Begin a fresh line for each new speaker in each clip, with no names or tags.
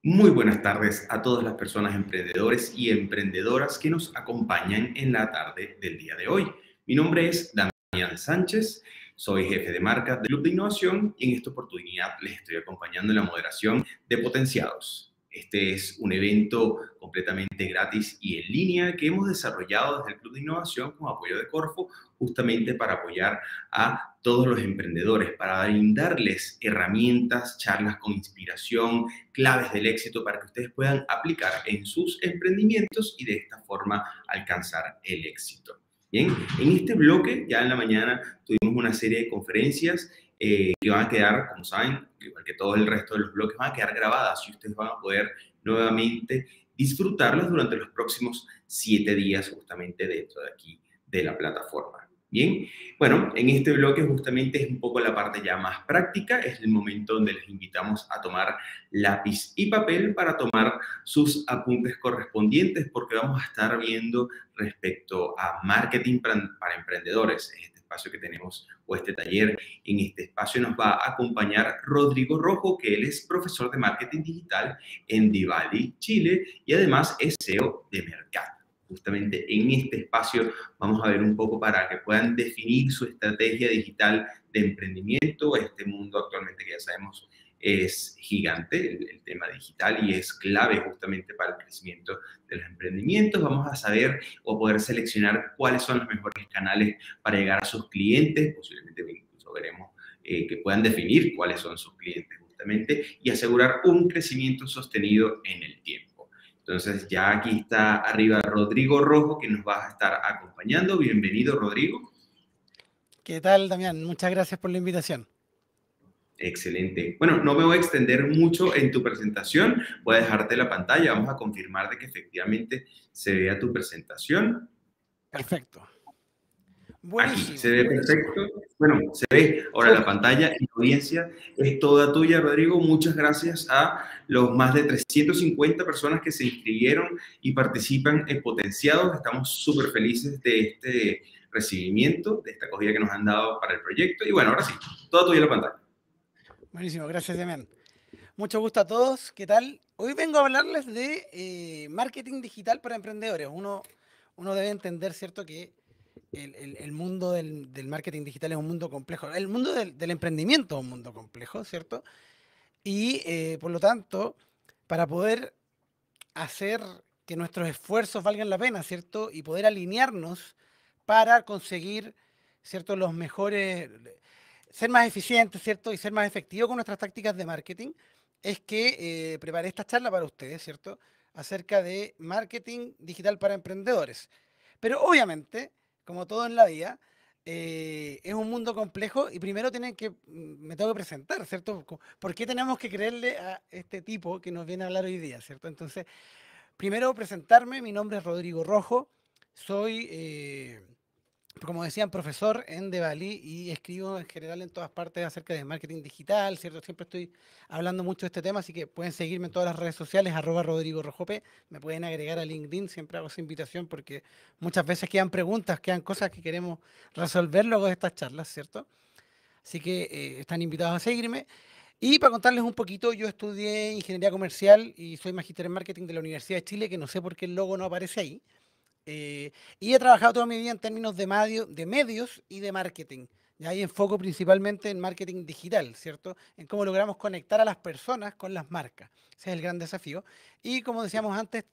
Muy buenas tardes a todas las personas emprendedores y emprendedoras que nos acompañan en la tarde del día de hoy. Mi nombre es Damián Sánchez, soy jefe de marca del Club de Innovación y en esta oportunidad les estoy acompañando en la moderación de Potenciados. Este es un evento completamente gratis y en línea que hemos desarrollado desde el Club de Innovación con apoyo de Corfo, justamente para apoyar a todos los emprendedores, para brindarles herramientas, charlas con inspiración, claves del éxito para que ustedes puedan aplicar en sus emprendimientos y de esta forma alcanzar el éxito. Bien, en este bloque, ya en la mañana, tuvimos una serie de conferencias que van a quedar, como saben, igual que todo el resto de los bloques, van a quedar grabadas y ustedes van a poder nuevamente disfrutarlas durante los próximos 7 días justamente dentro de aquí de la plataforma. Bien, bueno, en este bloque justamente es un poco la parte ya más práctica, es el momento donde les invitamos a tomar lápiz y papel para tomar sus apuntes correspondientes, porque vamos a estar viendo respecto a marketing para emprendedores, este espacio que tenemos o este taller. En este espacio nos va a acompañar Rodrigo Rojo, que él es profesor de marketing digital en Divali, Chile, y además es CEO de Mercat. Justamente en este espacio vamos a ver un poco para que puedan definir su estrategia digital de emprendimiento. Este mundo actualmente que ya sabemos es gigante, el tema digital, y es clave justamente para el crecimiento de los emprendimientos. Vamos a saber o poder seleccionar cuáles son los mejores canales para llegar a sus clientes. Posiblemente incluso veremos que puedan definir cuáles son sus clientes justamente y asegurar un crecimiento sostenido en el tiempo. Entonces ya aquí está arriba Rodrigo Rojo, que nos va a estar acompañando. Bienvenido, Rodrigo.
¿Qué tal, Damián? Muchas gracias por la invitación.
Excelente. Bueno, no me voy a extender mucho en tu presentación. Voy a dejarte la pantalla. Vamos a confirmar de que efectivamente se vea tu presentación.
Perfecto.
Aquí se
Buenísimo.
ve perfecto. Bueno, se ve ahora la
Súper.
pantalla y la audiencia es toda tuya, Rodrigo. Muchas gracias a los más de 350 personas que se inscribieron y participan en Potenciados. Estamos súper felices de este recibimiento, de esta acogida que nos han dado para el proyecto. Y bueno, ahora sí, toda tuya la pantalla.
Buenísimo. Gracias, Damián. Mucho gusto a todos. ¿Qué tal? Hoy vengo a hablarles de marketing digital para emprendedores. Uno debe entender, ¿cierto?, que el mundo del marketing digital es un mundo complejo. El mundo del emprendimiento es un mundo complejo, ¿cierto? Y por lo tanto, para poder hacer que nuestros esfuerzos valgan la pena, ¿cierto? Y poder alinearnos para conseguir, ¿cierto?, los mejores, ser más eficientes, ¿cierto? Y ser más efectivos con nuestras tácticas de marketing, es que preparé esta charla para ustedes, ¿cierto? Acerca de marketing digital para emprendedores. Pero obviamente, como todo en la vida, es un mundo complejo y primero me tengo que presentar, ¿cierto? ¿Por qué tenemos que creerle a este tipo que nos viene a hablar hoy día, ¿cierto? Entonces, primero presentarme, mi nombre es Rodrigo Rojo, soy, como decían, profesor en Devalí y escribo en general en todas partes acerca de marketing digital, ¿cierto? Siempre estoy hablando mucho de este tema, así que pueden seguirme en todas las redes sociales, @Rodrigo Rojo P, me pueden agregar a LinkedIn, siempre hago esa invitación porque muchas veces quedan preguntas, quedan cosas que queremos resolver luego de estas charlas, ¿cierto? Así que están invitados a seguirme. Y para contarles un poquito, yo estudié ingeniería comercial y soy magíster en marketing de la Universidad de Chile, que no sé por qué el logo no aparece ahí. Y he trabajado toda mi vida en términos de medios y de marketing. Y ahí enfoco principalmente en marketing digital, ¿cierto? En cómo logramos conectar a las personas con las marcas. Ese es el gran desafío. Y como decíamos antes,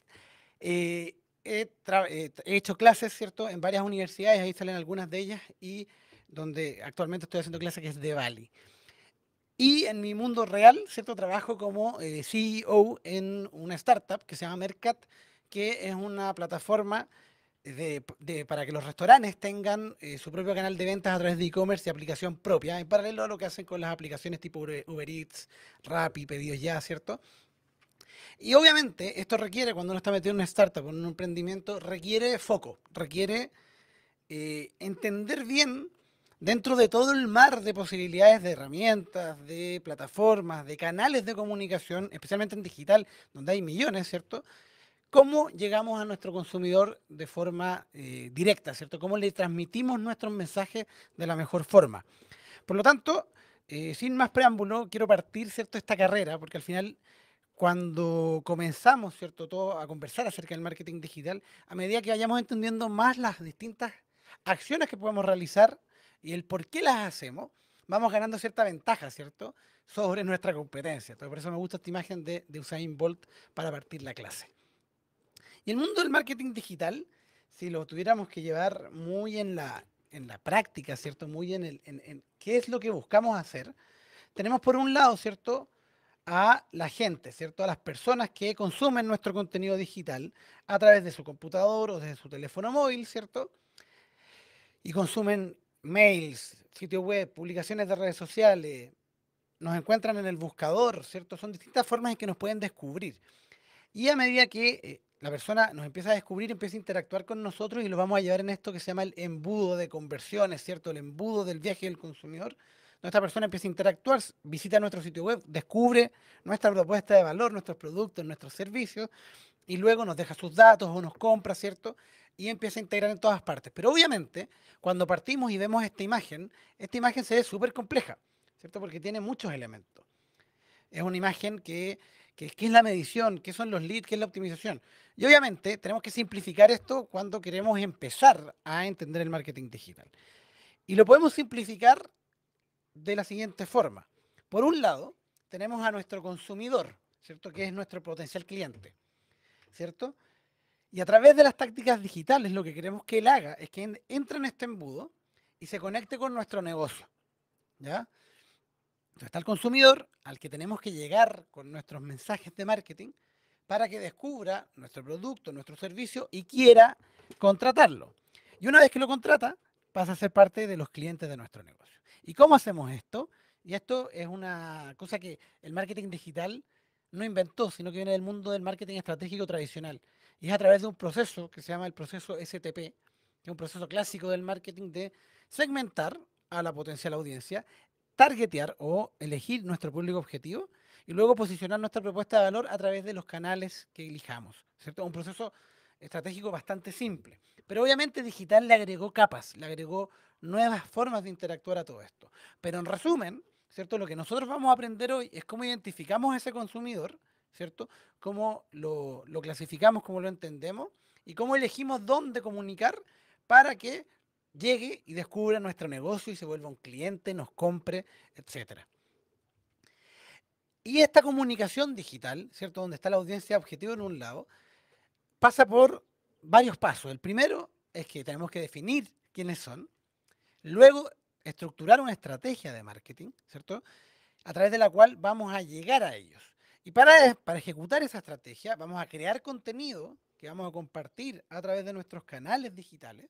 he hecho clases, ¿cierto? En varias universidades, ahí salen algunas de ellas, y donde actualmente estoy haciendo clases que es de Bali. Y en mi mundo real, ¿cierto? Trabajo como CEO en una startup que se llama Mercat, que es una plataforma para que los restaurantes tengan su propio canal de ventas a través de e-commerce y aplicación propia, en paralelo a lo que hacen con las aplicaciones tipo Uber Eats, Rappi, Pedidos Ya, ¿cierto? Y obviamente esto requiere, cuando uno está metido en una startup, en un emprendimiento, requiere foco, requiere entender bien dentro de todo el mar de posibilidades de herramientas, de plataformas, de canales de comunicación, especialmente en digital, donde hay millones, ¿cierto? ¿Cómo llegamos a nuestro consumidor de forma directa, ¿cierto? ¿Cómo le transmitimos nuestros mensajes de la mejor forma? Por lo tanto, sin más preámbulo, quiero partir, ¿cierto?, esta carrera, porque al final cuando comenzamos, ¿cierto?, todo a conversar acerca del marketing digital, a medida que vayamos entendiendo más las distintas acciones que podemos realizar y el por qué las hacemos, vamos ganando cierta ventaja, ¿cierto?, sobre nuestra competencia. Entonces, por eso me gusta esta imagen de Usain Bolt para partir la clase. Y el mundo del marketing digital, si lo tuviéramos que llevar muy en la práctica, ¿cierto?, muy en qué es lo que buscamos hacer, tenemos por un lado, ¿cierto?, a la gente, ¿cierto? A las personas que consumen nuestro contenido digital a través de su computador o de su teléfono móvil, ¿cierto? Y consumen mails, sitios web, publicaciones de redes sociales, nos encuentran en el buscador, ¿cierto? Son distintas formas en que nos pueden descubrir. Y a medida que la persona nos empieza a descubrir, empieza a interactuar con nosotros y lo vamos a llevar en esto que se llama el embudo de conversiones, ¿cierto? El embudo del viaje del consumidor. Nuestra persona empieza a interactuar, visita nuestro sitio web, descubre nuestra propuesta de valor, nuestros productos, nuestros servicios y luego nos deja sus datos o nos compra, ¿cierto? Y empieza a integrar en todas partes. Pero obviamente, cuando partimos y vemos esta imagen se ve súper compleja, ¿cierto? Porque tiene muchos elementos. Es una imagen que es la medición, qué son los leads, qué es la optimización. Y obviamente tenemos que simplificar esto cuando queremos empezar a entender el marketing digital. Y lo podemos simplificar de la siguiente forma. Por un lado, tenemos a nuestro consumidor, ¿cierto? Que es nuestro potencial cliente, ¿cierto? Y a través de las tácticas digitales lo que queremos que él haga es que entre en este embudo y se conecte con nuestro negocio, ¿ya? Entonces está el consumidor al que tenemos que llegar con nuestros mensajes de marketing para que descubra nuestro producto, nuestro servicio y quiera contratarlo. Y una vez que lo contrata, pasa a ser parte de los clientes de nuestro negocio. ¿Y cómo hacemos esto? Y esto es una cosa que el marketing digital no inventó, sino que viene del mundo del marketing estratégico tradicional. Y es a través de un proceso que se llama el proceso STP, que es un proceso clásico del marketing de segmentar a la potencial audiencia, targetear o elegir nuestro público objetivo y luego posicionar nuestra propuesta de valor a través de los canales que elijamos, ¿cierto? Un proceso estratégico bastante simple. Pero obviamente digital le agregó capas, le agregó nuevas formas de interactuar a todo esto. Pero en resumen, ¿cierto? Lo que nosotros vamos a aprender hoy es cómo identificamos a ese consumidor, ¿cierto? Cómo lo clasificamos, cómo lo entendemos y cómo elegimos dónde comunicar para que llegue y descubra nuestro negocio y se vuelva un cliente, nos compre, etcétera. Y esta comunicación digital, ¿cierto? Donde está la audiencia objetivo en un lado, pasa por varios pasos. El primero es que tenemos que definir quiénes son, luego estructurar una estrategia de marketing, ¿cierto? A través de la cual vamos a llegar a ellos. Y para ejecutar esa estrategia vamos a crear contenido que vamos a compartir a través de nuestros canales digitales,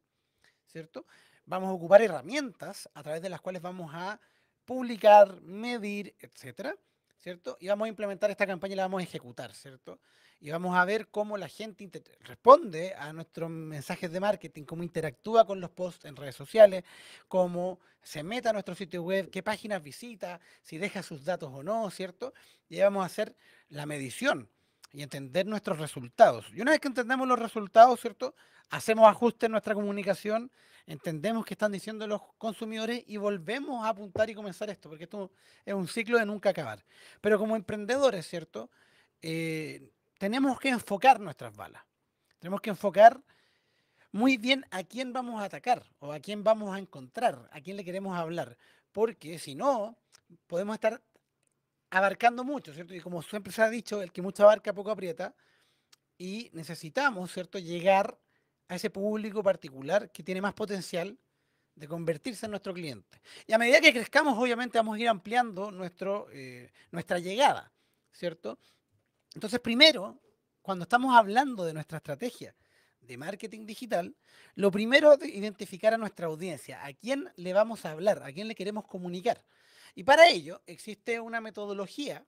¿cierto? Vamos a ocupar herramientas a través de las cuales vamos a publicar, medir, etcétera, ¿cierto? Y vamos a implementar esta campaña y la vamos a ejecutar, ¿cierto? Y vamos a ver cómo la gente responde a nuestros mensajes de marketing, cómo interactúa con los posts en redes sociales, cómo se mete a nuestro sitio web, qué páginas visita, si deja sus datos o no, ¿cierto? Y ahí vamos a hacer la medición y entender nuestros resultados. Y una vez que entendemos los resultados, ¿cierto? Hacemos ajustes en nuestra comunicación, entendemos qué están diciendo los consumidores y volvemos a apuntar y comenzar esto, porque esto es un ciclo de nunca acabar. Pero como emprendedores, ¿cierto? Tenemos que enfocar nuestras balas. Tenemos que enfocar muy bien a quién vamos a atacar o a quién vamos a encontrar, a quién le queremos hablar. Porque si no, podemos estar abarcando mucho, ¿cierto? Y como siempre se ha dicho, el que mucho abarca poco aprieta y necesitamos, ¿cierto?, llegar a ese público particular que tiene más potencial de convertirse en nuestro cliente. Y a medida que crezcamos, obviamente vamos a ir ampliando nuestra llegada, ¿cierto? Entonces, primero, cuando estamos hablando de nuestra estrategia de marketing digital, lo primero es identificar a nuestra audiencia, a quién le vamos a hablar, a quién le queremos comunicar. Y para ello existe una metodología,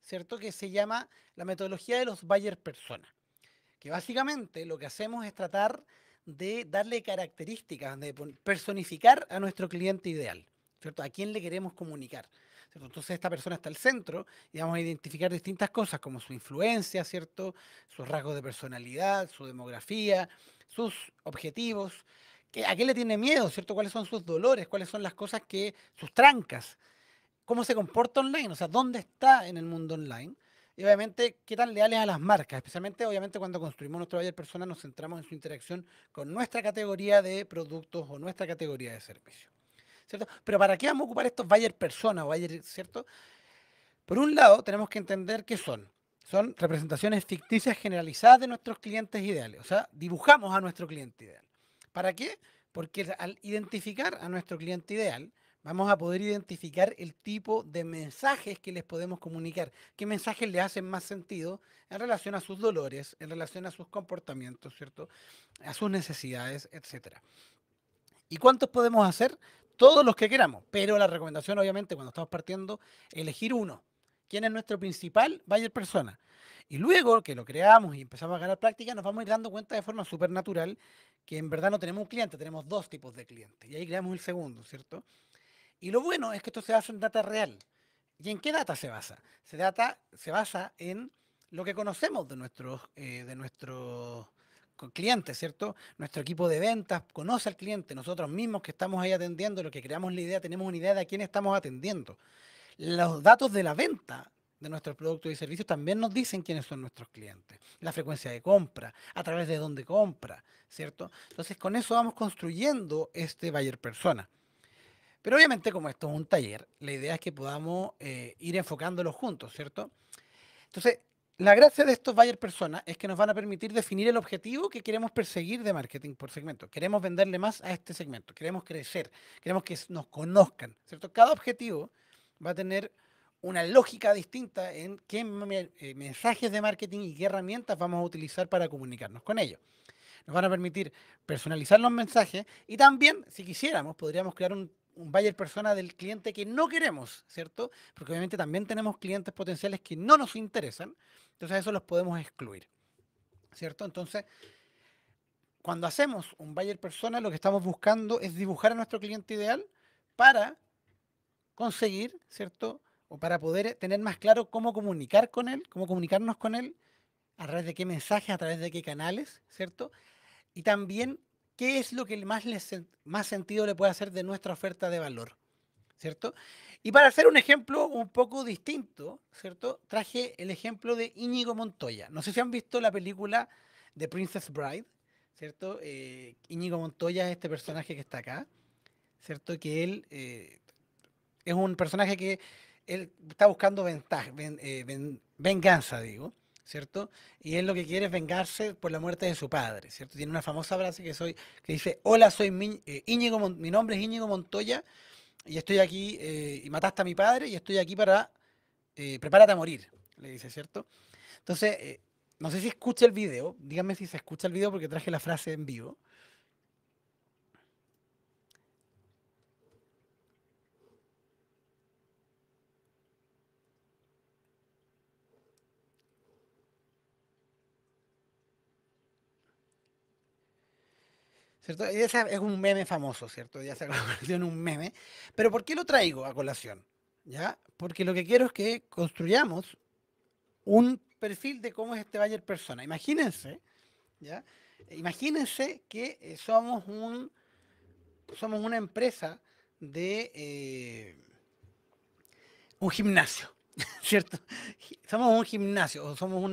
¿cierto?, que se llama la metodología de los buyer persona, que básicamente lo que hacemos es tratar de darle características, de personificar a nuestro cliente ideal, ¿cierto? A quién le queremos comunicar, ¿cierto? Entonces esta persona está al centro y vamos a identificar distintas cosas como su influencia, ¿cierto? Sus rasgos de personalidad, su demografía, sus objetivos, a qué le tiene miedo, ¿cierto? Cuáles son sus dolores, cuáles son las cosas sus trancas, cómo se comporta online, o sea, dónde está en el mundo online. y obviamente qué tan leales a las marcas, especialmente obviamente cuando construimos nuestro buyer persona nos centramos en su interacción con nuestra categoría de productos o nuestra categoría de servicios, ¿cierto? Pero ¿para qué vamos a ocupar estos buyer persona o buyer, ¿cierto? Por un lado, tenemos que entender qué son. Son representaciones ficticias generalizadas de nuestros clientes ideales. O sea, dibujamos a nuestro cliente ideal. ¿Para qué? Porque al identificar a nuestro cliente ideal, vamos a poder identificar el tipo de mensajes que les podemos comunicar. ¿Qué mensajes le hacen más sentido en relación a sus dolores, en relación a sus comportamientos, ¿cierto? A sus necesidades, etcétera. ¿Y cuántos podemos hacer? Todos los que queramos, pero la recomendación obviamente cuando estamos partiendo, elegir uno. ¿Quién es nuestro principal buyer persona? Y luego que lo creamos y empezamos a ganar práctica, nos vamos a ir dando cuenta de forma súper natural que en verdad no tenemos un cliente, tenemos dos tipos de clientes. Y ahí creamos el segundo, ¿cierto? Y lo bueno es que esto se basa en data real. ¿Y en qué data se basa? Se basa en lo que conocemos de nuestros clientes, ¿cierto? Nuestro equipo de ventas conoce al cliente, nosotros mismos que estamos ahí atendiendo, los que creamos la idea, tenemos una idea de a quién estamos atendiendo. Los datos de la venta de nuestros productos y servicios también nos dicen quiénes son nuestros clientes, la frecuencia de compra, a través de dónde compra, ¿cierto? Entonces con eso vamos construyendo este buyer persona. Pero obviamente como esto es un taller, la idea es que podamos ir enfocándolo juntos, ¿cierto? Entonces, la gracia de estos buyer personas es que nos van a permitir definir el objetivo que queremos perseguir de marketing por segmento. Queremos venderle más a este segmento, queremos crecer, queremos que nos conozcan, ¿cierto? Cada objetivo va a tener una lógica distinta en qué mensajes de marketing y qué herramientas vamos a utilizar para comunicarnos con ellos. Nos van a permitir personalizar los mensajes y también, si quisiéramos, podríamos crear un buyer persona del cliente que no queremos, ¿cierto? Porque obviamente también tenemos clientes potenciales que no nos interesan, entonces eso los podemos excluir, ¿cierto? Entonces, cuando hacemos un buyer persona, lo que estamos buscando es dibujar a nuestro cliente ideal para conseguir, ¿cierto? O para poder tener más claro cómo comunicar con él, cómo comunicarnos con él, a través de qué mensajes, a través de qué canales, ¿cierto? Y también qué es lo que más sentido le puede hacer de nuestra oferta de valor, ¿cierto? Y para hacer un ejemplo un poco distinto, ¿cierto? Traje el ejemplo de Íñigo Montoya. No sé si han visto la película de Princess Bride, ¿cierto? Íñigo Montoya es este personaje que está acá, ¿cierto? Que él es un personaje que él está buscando venganza, digo, ¿cierto? Y él lo que quiere es vengarse por la muerte de su padre, ¿cierto? Tiene una famosa frase que dice, hola, soy mi nombre es Íñigo Montoya y estoy aquí, y mataste a mi padre y estoy aquí para, prepárate a morir, le dice, ¿cierto? Entonces, no sé si escucha el video, díganme si se escucha el video porque traje la frase en vivo. ¿Cierto? Y ese es un meme famoso, ¿cierto? Ya se ha convertido en un meme. Pero ¿por qué lo traigo a colación? ¿Ya? Porque lo que quiero es que construyamos un perfil de cómo es este buyer persona. Imagínense, ¿ya? Imagínense que somos una empresa de un gimnasio, ¿cierto? Somos un gimnasio o somos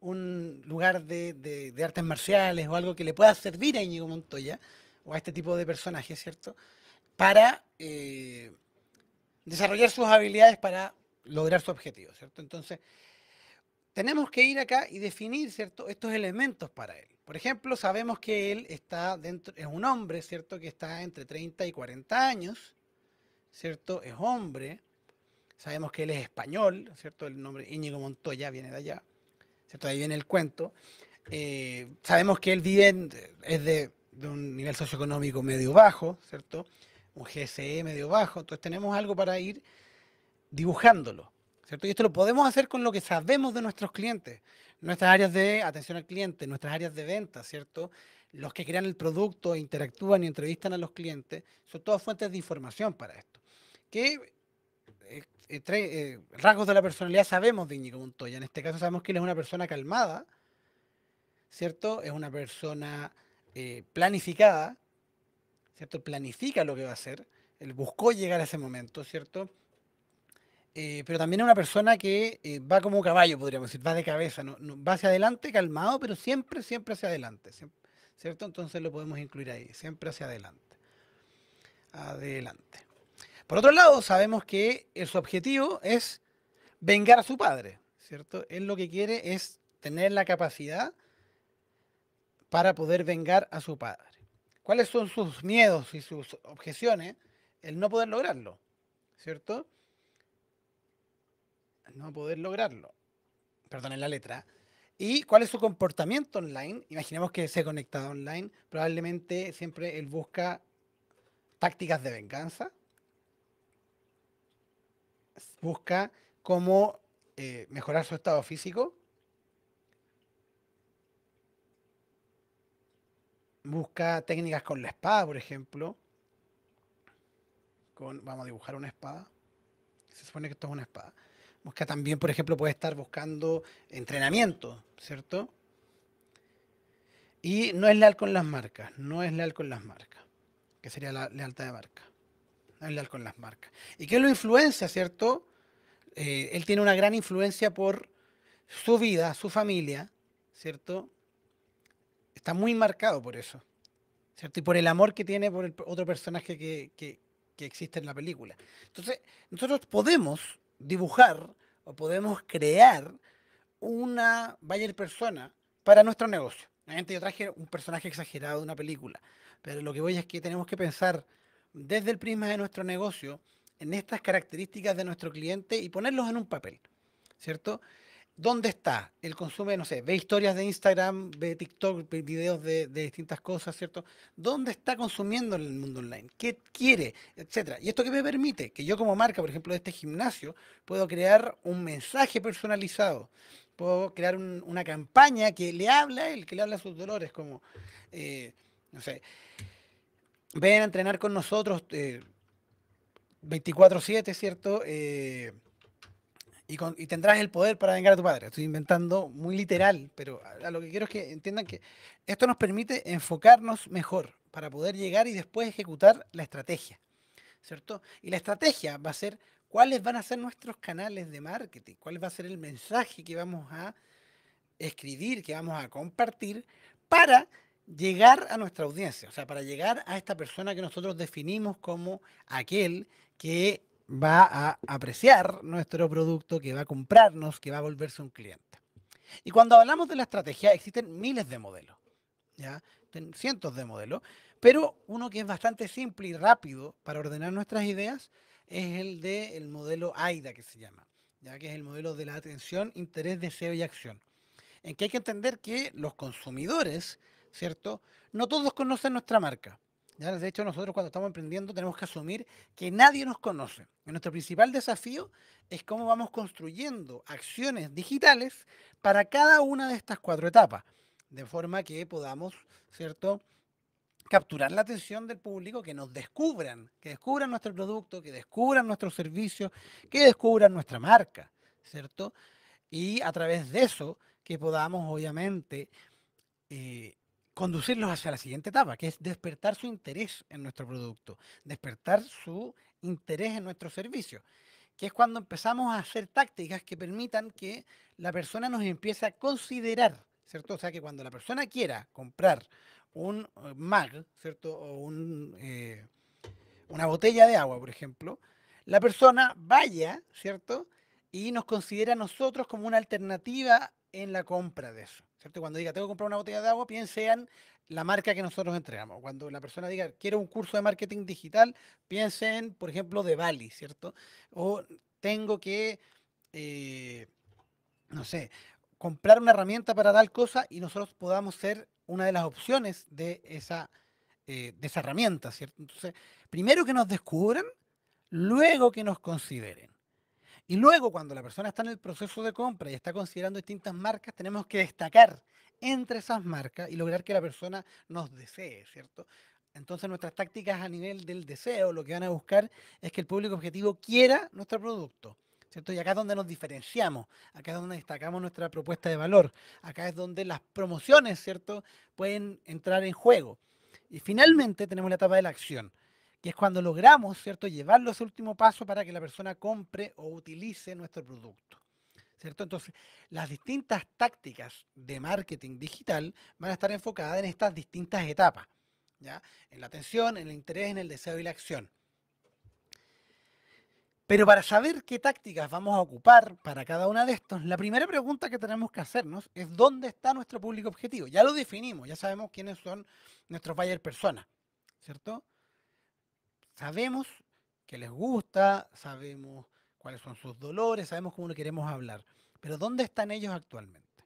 un lugar de artes marciales o algo que le pueda servir a Íñigo Montoya o a este tipo de personajes, ¿cierto? Para desarrollar sus habilidades para lograr su objetivo, ¿cierto? Entonces, tenemos que ir acá y definir, ¿cierto? Estos elementos para él. Por ejemplo, sabemos que él está dentro, es un hombre, ¿cierto? Que está entre 30 y 40 años, ¿cierto? Es hombre. Sabemos que él es español, ¿cierto? El nombre Íñigo Montoya viene de allá, ¿cierto? Ahí viene el cuento. Sabemos que él es de un nivel socioeconómico medio bajo, ¿cierto? Un GSE medio bajo. Entonces tenemos algo para ir dibujándolo, ¿cierto? Y esto lo podemos hacer con lo que sabemos de nuestros clientes, nuestras áreas de atención al cliente, nuestras áreas de venta, ¿cierto? Los que crean el producto, interactúan y entrevistan a los clientes, son todas fuentes de información para esto. ¿Qué rasgos de la personalidad sabemos de Íñigo Montoya? En este caso sabemos que él es una persona calmada, ¿cierto? Es una persona planificada, ¿cierto? Planifica lo que va a hacer, él buscó llegar a ese momento, ¿cierto? pero también es una persona que va como caballo, podríamos decir, va de cabeza, va hacia adelante, calmado, pero siempre, siempre hacia adelante, ¿cierto? Entonces lo podemos incluir ahí, siempre hacia adelante. Adelante. Por otro lado, sabemos que su objetivo es vengar a su padre, ¿cierto? Él lo que quiere es tener la capacidad para poder vengar a su padre. ¿Cuáles son sus miedos y sus objeciones? El no poder lograrlo, ¿cierto? El no poder lograrlo. Perdonen la letra. ¿Y cuál es su comportamiento online? Imaginemos que se conecta online. Probablemente siempre él busca tácticas de venganza. Busca cómo mejorar su estado físico. Busca técnicas con la espada, por ejemplo. Vamos a dibujar una espada. Se supone que esto es una espada. Busca también, por ejemplo, puede estar buscando entrenamiento, ¿cierto? Y no es leal con las marcas, no es leal con las marcas, que sería la lealtad de marca. No es leal con las marcas. ¿Y qué lo influencia, cierto? Él tiene una gran influencia por su vida, su familia, ¿cierto? Está muy marcado por eso, ¿cierto? Y por el amor que tiene por el otro personaje que existe en la película. Entonces, nosotros podemos dibujar o podemos crear una buyer persona para nuestro negocio. Obviamente yo traje un personaje exagerado de una película, pero lo que voy es que tenemos que pensar desde el prisma de nuestro negocio en estas características de nuestro cliente y ponerlos en un papel, ¿cierto? ¿Dónde está? Él consume, no sé, ve historias de Instagram, ve TikTok, ve videos de distintas cosas, ¿cierto? ¿Dónde está consumiendo en el mundo online? ¿Qué quiere? Etcétera. Y esto que me permite que yo como marca, por ejemplo, de este gimnasio, puedo crear un mensaje personalizado. Puedo crear una campaña que le habla a él, que le habla a sus dolores, como, no sé, ven a entrenar con nosotros 24/7, ¿cierto? Y tendrás el poder para vengar a tu padre. Estoy inventando muy literal, pero a lo que quiero es que entiendan que esto nos permite enfocarnos mejor para poder llegar y después ejecutar la estrategia, ¿cierto? Y la estrategia va a ser cuáles van a ser nuestros canales de marketing, cuál va a ser el mensaje que vamos a escribir, que vamos a compartir para llegar a nuestra audiencia, o sea, para llegar a esta persona que nosotros definimos como aquel que va a apreciar nuestro producto, que va a comprarnos, que va a volverse un cliente. Y cuando hablamos de la estrategia, existen miles de modelos, ¿ya? Cientos de modelos, pero uno que es bastante simple y rápido para ordenar nuestras ideas es el del modelo AIDA, que se llama, ya que es el modelo de la atención, interés, deseo y acción, en que hay que entender que los consumidores, ¿cierto? No todos conocen nuestra marca. ¿Ya? De hecho, nosotros cuando estamos emprendiendo tenemos que asumir que nadie nos conoce. Y nuestro principal desafío es cómo vamos construyendo acciones digitales para cada una de estas 4 etapas, de forma que podamos, ¿cierto?, capturar la atención del público, que descubran nuestro producto, que descubran nuestro servicio, que descubran nuestra marca, ¿cierto? Y a través de eso que podamos, obviamente, eh, conducirlos hacia la siguiente etapa, que es despertar su interés en nuestro producto, despertar su interés en nuestro servicio, que es cuando empezamos a hacer tácticas que permitan que la persona nos empiece a considerar, ¿cierto? O sea, que cuando la persona quiera comprar un mag, ¿cierto? O una botella de agua, por ejemplo, la persona vaya, ¿cierto? Y nos considera a nosotros como una alternativa en la compra de eso, ¿cierto? Cuando diga, tengo que comprar una botella de agua, piense en la marca que nosotros entregamos. Cuando la persona diga, quiero un curso de marketing digital, piense en, por ejemplo, de Bali, ¿cierto? O tengo que, eh, no sé, comprar una herramienta para tal cosa y nosotros podamos ser una de las opciones de esa herramienta, ¿cierto? Entonces, primero que nos descubran, luego que nos consideren. Y luego, cuando la persona está en el proceso de compra y está considerando distintas marcas, tenemos que destacar entre esas marcas y lograr que la persona nos desee, ¿cierto? Entonces, nuestras tácticas a nivel del deseo, lo que van a buscar es que el público objetivo quiera nuestro producto, ¿cierto? Y acá es donde nos diferenciamos, acá es donde destacamos nuestra propuesta de valor, acá es donde las promociones, ¿cierto?, pueden entrar en juego. Y finalmente tenemos la etapa de la acción, que es cuando logramos, ¿cierto?, llevarlo a ese último paso para que la persona compre o utilice nuestro producto, ¿cierto? Entonces, las distintas tácticas de marketing digital van a estar enfocadas en estas distintas etapas, ¿ya? En la atención, en el interés, en el deseo y la acción. Pero para saber qué tácticas vamos a ocupar para cada una de estos, la primera pregunta que tenemos que hacernos es ¿dónde está nuestro público objetivo? Ya lo definimos, ya sabemos quiénes son nuestros buyer personas, ¿cierto? Sabemos que les gusta, sabemos cuáles son sus dolores, sabemos cómo lo queremos hablar, pero ¿dónde están ellos actualmente?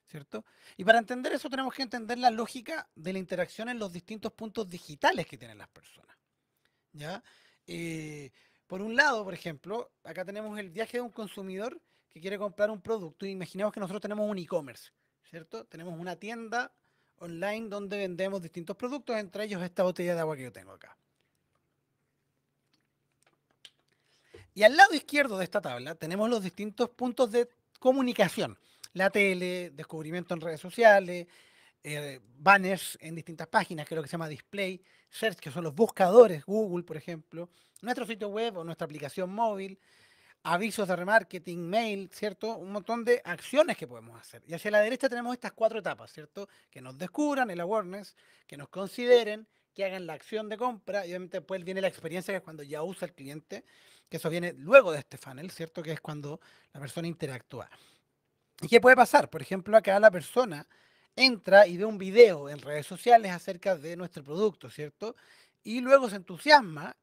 ¿Cierto? Y para entender eso tenemos que entender la lógica de la interacción en los distintos puntos digitales que tienen las personas, ¿ya? Eh, por un lado, por ejemplo, acá tenemos el viaje de un consumidor que quiere comprar un producto. Imaginemos que nosotros tenemos un e-commerce, ¿cierto? Tenemos una tienda online donde vendemos distintos productos, entre ellos esta botella de agua que yo tengo acá. Y al lado izquierdo de esta tabla tenemos los distintos puntos de comunicación. La tele, descubrimiento en redes sociales, banners en distintas páginas, que es lo que se llama display, search, que son los buscadores, Google, por ejemplo, nuestro sitio web o nuestra aplicación móvil, avisos de remarketing, mail, ¿cierto? Un montón de acciones que podemos hacer. Y hacia la derecha tenemos estas 4 etapas, ¿cierto? Que nos descubran, el awareness, que nos consideren, que hagan la acción de compra y obviamente después viene la experiencia, que es cuando ya usa el cliente, que eso viene luego de este funnel, ¿cierto? Que es cuando la persona interactúa. ¿Y qué puede pasar? Por ejemplo, acá la persona entra y ve un video en redes sociales acerca de nuestro producto, ¿cierto? Y luego se entusiasma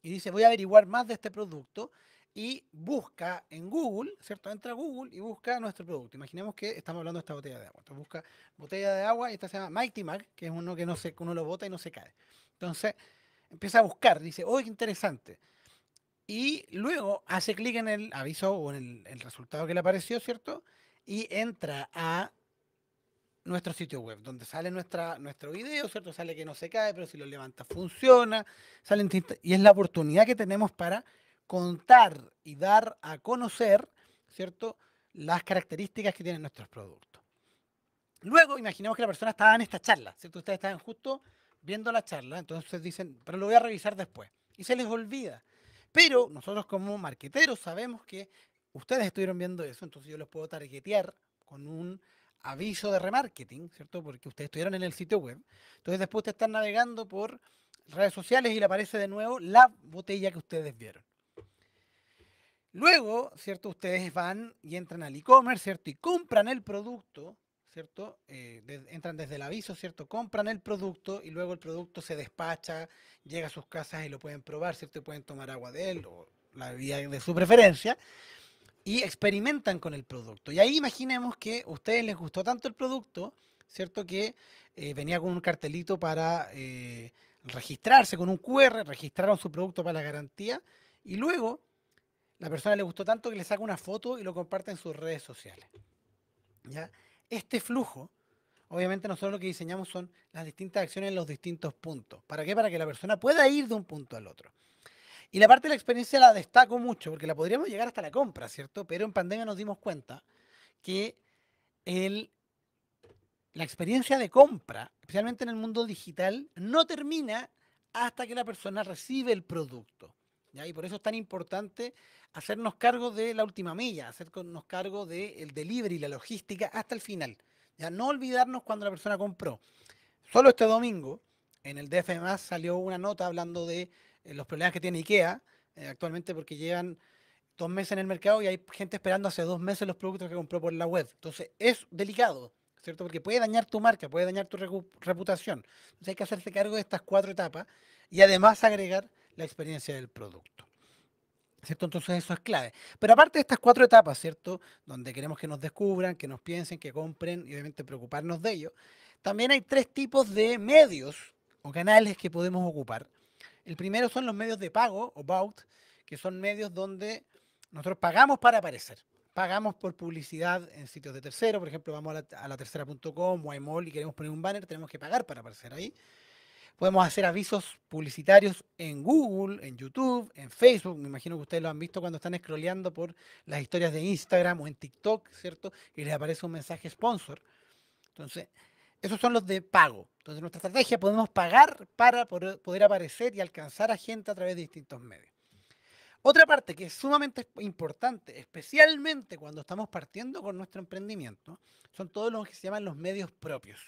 y dice, voy a averiguar más de este producto y busca en Google, ¿cierto? Entra a Google y busca nuestro producto. Imaginemos que estamos hablando de esta botella de agua. Entonces busca botella de agua y esta se llama Mighty Mag, que es uno que no se, uno lo bota y no se cae. Entonces empieza a buscar, dice, oh, qué interesante. Y luego hace clic en el aviso o en el resultado que le apareció, ¿cierto? Y entra a nuestro sitio web, donde sale nuestro video, ¿cierto? Sale que no se cae, pero si lo levanta funciona, y es la oportunidad que tenemos para contar y dar a conocer, ¿cierto? Las características que tienen nuestros productos. Luego, imaginemos que la persona estaba en esta charla, ¿cierto? Ustedes estaban justo viendo la charla, entonces dicen, pero lo voy a revisar después. Y se les olvida. Pero nosotros como marqueteros sabemos que ustedes estuvieron viendo eso, entonces yo los puedo targetear con un aviso de remarketing, ¿cierto? Porque ustedes estuvieron en el sitio web. Entonces después ustedes están navegando por redes sociales y le aparece de nuevo la botella que ustedes vieron. Luego, ¿cierto? Ustedes van y entran al e-commerce, ¿cierto? Y compran el producto, ¿cierto? Entran desde el aviso, ¿cierto? Compran el producto y luego el producto se despacha, llega a sus casas y lo pueden probar, ¿cierto? Y pueden tomar agua de él o la bebida de su preferencia y experimentan con el producto. Y ahí imaginemos que a ustedes les gustó tanto el producto, ¿cierto? Que venía con un cartelito para registrarse con un QR, registraron su producto para la garantía y luego la persona le gustó tanto que le saca una foto y lo comparte en sus redes sociales. ¿Ya? Este flujo, obviamente nosotros lo que diseñamos son las distintas acciones en los distintos puntos. ¿Para qué? Para que la persona pueda ir de un punto al otro. Y la parte de la experiencia la destaco mucho, porque la podríamos llegar hasta la compra, ¿cierto? Pero en pandemia nos dimos cuenta que el, la experiencia de compra, especialmente en el mundo digital, no termina hasta que la persona recibe el producto. ¿Ya? Y por eso es tan importante hacernos cargo de la última milla, hacernos cargo del delivery y la logística hasta el final. Ya no olvidarnos cuando la persona compró. Solo este domingo, en el DF+, salió una nota hablando de los problemas que tiene IKEA actualmente porque llevan 2 meses en el mercado y hay gente esperando hace 2 meses los productos que compró por la web. Entonces es delicado, ¿cierto? Porque puede dañar tu marca, puede dañar tu reputación. Entonces hay que hacerse cargo de estas 4 etapas y además agregar la experiencia del producto. ¿Cierto? Entonces eso es clave. Pero aparte de estas 4 etapas, ¿cierto? Donde queremos que nos descubran, que nos piensen, que compren y obviamente preocuparnos de ello, también hay 3 tipos de medios o canales que podemos ocupar. El primero son los medios de pago o BOUT, que son medios donde nosotros pagamos para aparecer. Pagamos por publicidad en sitios de tercero, por ejemplo, vamos a la tercera.com o a iMall y queremos poner un banner, tenemos que pagar para aparecer ahí. Podemos hacer avisos publicitarios en Google, en YouTube, en Facebook. Me imagino que ustedes lo han visto cuando están scrolleando por las historias de Instagram o en TikTok, ¿cierto? Y les aparece un mensaje sponsor. Entonces, Esos son los de pago. Entonces, nuestra estrategia podemos pagar para poder aparecer y alcanzar a gente a través de distintos medios. Otra parte que es sumamente importante, especialmente cuando estamos partiendo con nuestro emprendimiento, son todos los que se llaman los medios propios,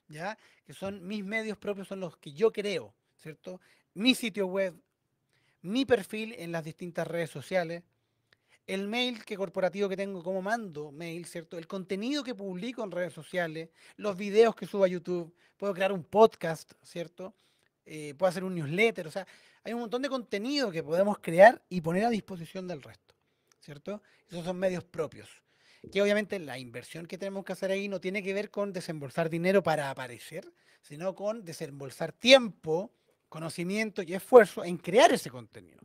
¿ya? Que son mis medios propios, son los que yo creo, ¿cierto? Mi sitio web, mi perfil en las distintas redes sociales, el mail corporativo que tengo como mando mail, ¿cierto? El contenido que publico en redes sociales, los videos que subo a YouTube, puedo crear un podcast, ¿cierto? Puedo hacer un newsletter, o sea, hay un montón de contenido que podemos crear y poner a disposición del resto, ¿cierto? Esos son medios propios. Que obviamente la inversión que tenemos que hacer ahí no tiene que ver con desembolsar dinero para aparecer, sino con desembolsar tiempo, conocimiento y esfuerzo en crear ese contenido.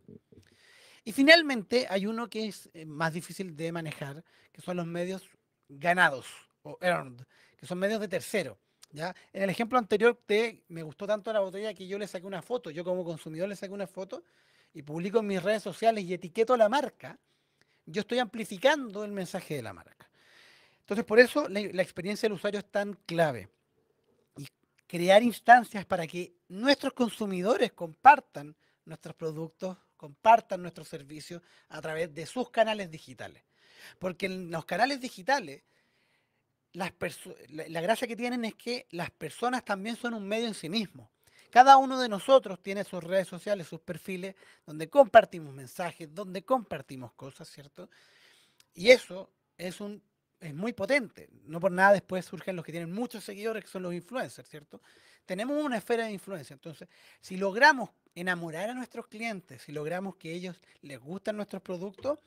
Y finalmente hay uno que es más difícil de manejar, que son los medios ganados o earned, que son medios de tercero. ¿Ya? En el ejemplo anterior me gustó tanto la botella que yo le saqué una foto, yo como consumidor le saqué una foto y publico en mis redes sociales y etiqueto a la marca, yo estoy amplificando el mensaje de la marca. Entonces por eso la experiencia del usuario es tan clave. Y crear instancias para que nuestros consumidores compartan nuestros productos, compartan nuestros servicios a través de sus canales digitales. Porque en los canales digitales, la gracia que tienen es que las personas también son un medio en sí mismo. Cada uno de nosotros tiene sus redes sociales, sus perfiles, donde compartimos mensajes, donde compartimos cosas, ¿cierto? Y eso es muy potente. No por nada después surgen los que tienen muchos seguidores, que son los influencers, ¿cierto? Tenemos una esfera de influencia. Entonces, si logramos enamorar a nuestros clientes, si logramos que ellos les gustan nuestros productos,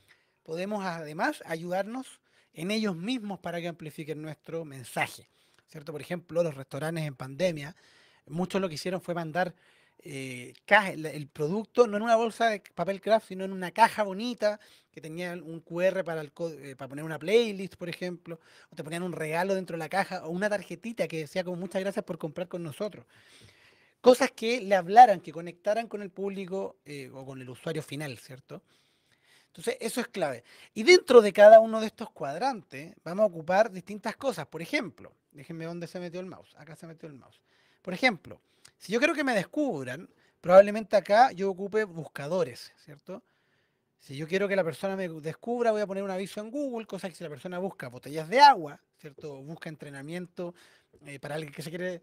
podemos además ayudarnos en ellos mismos para que amplifiquen nuestro mensaje, ¿cierto? Por ejemplo, los restaurantes en pandemia, muchos lo que hicieron fue mandar el producto no en una bolsa de papel craft, sino en una caja bonita que tenía un QR para poner una playlist, por ejemplo, o te ponían un regalo dentro de la caja, o una tarjetita que decía como muchas gracias por comprar con nosotros. Cosas que le hablaran, que conectaran con el público o con el usuario final, ¿cierto? Entonces, eso es clave. Y dentro de cada uno de estos cuadrantes vamos a ocupar distintas cosas. Por ejemplo, déjenme dónde se metió el mouse. Acá se metió el mouse. Por ejemplo, si yo quiero que me descubran, probablemente acá yo ocupe buscadores, ¿cierto? Si yo quiero que la persona me descubra, voy a poner un aviso en Google, cosa que si la persona busca botellas de agua, ¿cierto? O busca entrenamiento para alguien que se quiere,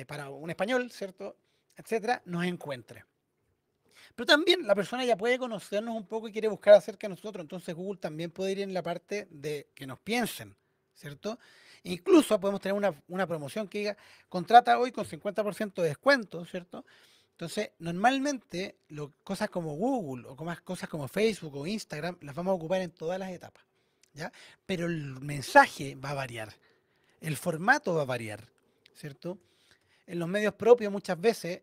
para un español, ¿cierto? Etcétera, nos encuentre. Pero también la persona ya puede conocernos un poco y quiere buscar acerca de nosotros. Entonces Google también puede ir en la parte de que nos piensen, ¿cierto? Incluso podemos tener una promoción que diga, contrata hoy con 50% de descuento, ¿cierto? Entonces, normalmente cosas como Google o cosas como Facebook o Instagram las vamos a ocupar en todas las etapas, ¿ya? Pero el mensaje va a variar, el formato va a variar, ¿cierto? En los medios propios muchas veces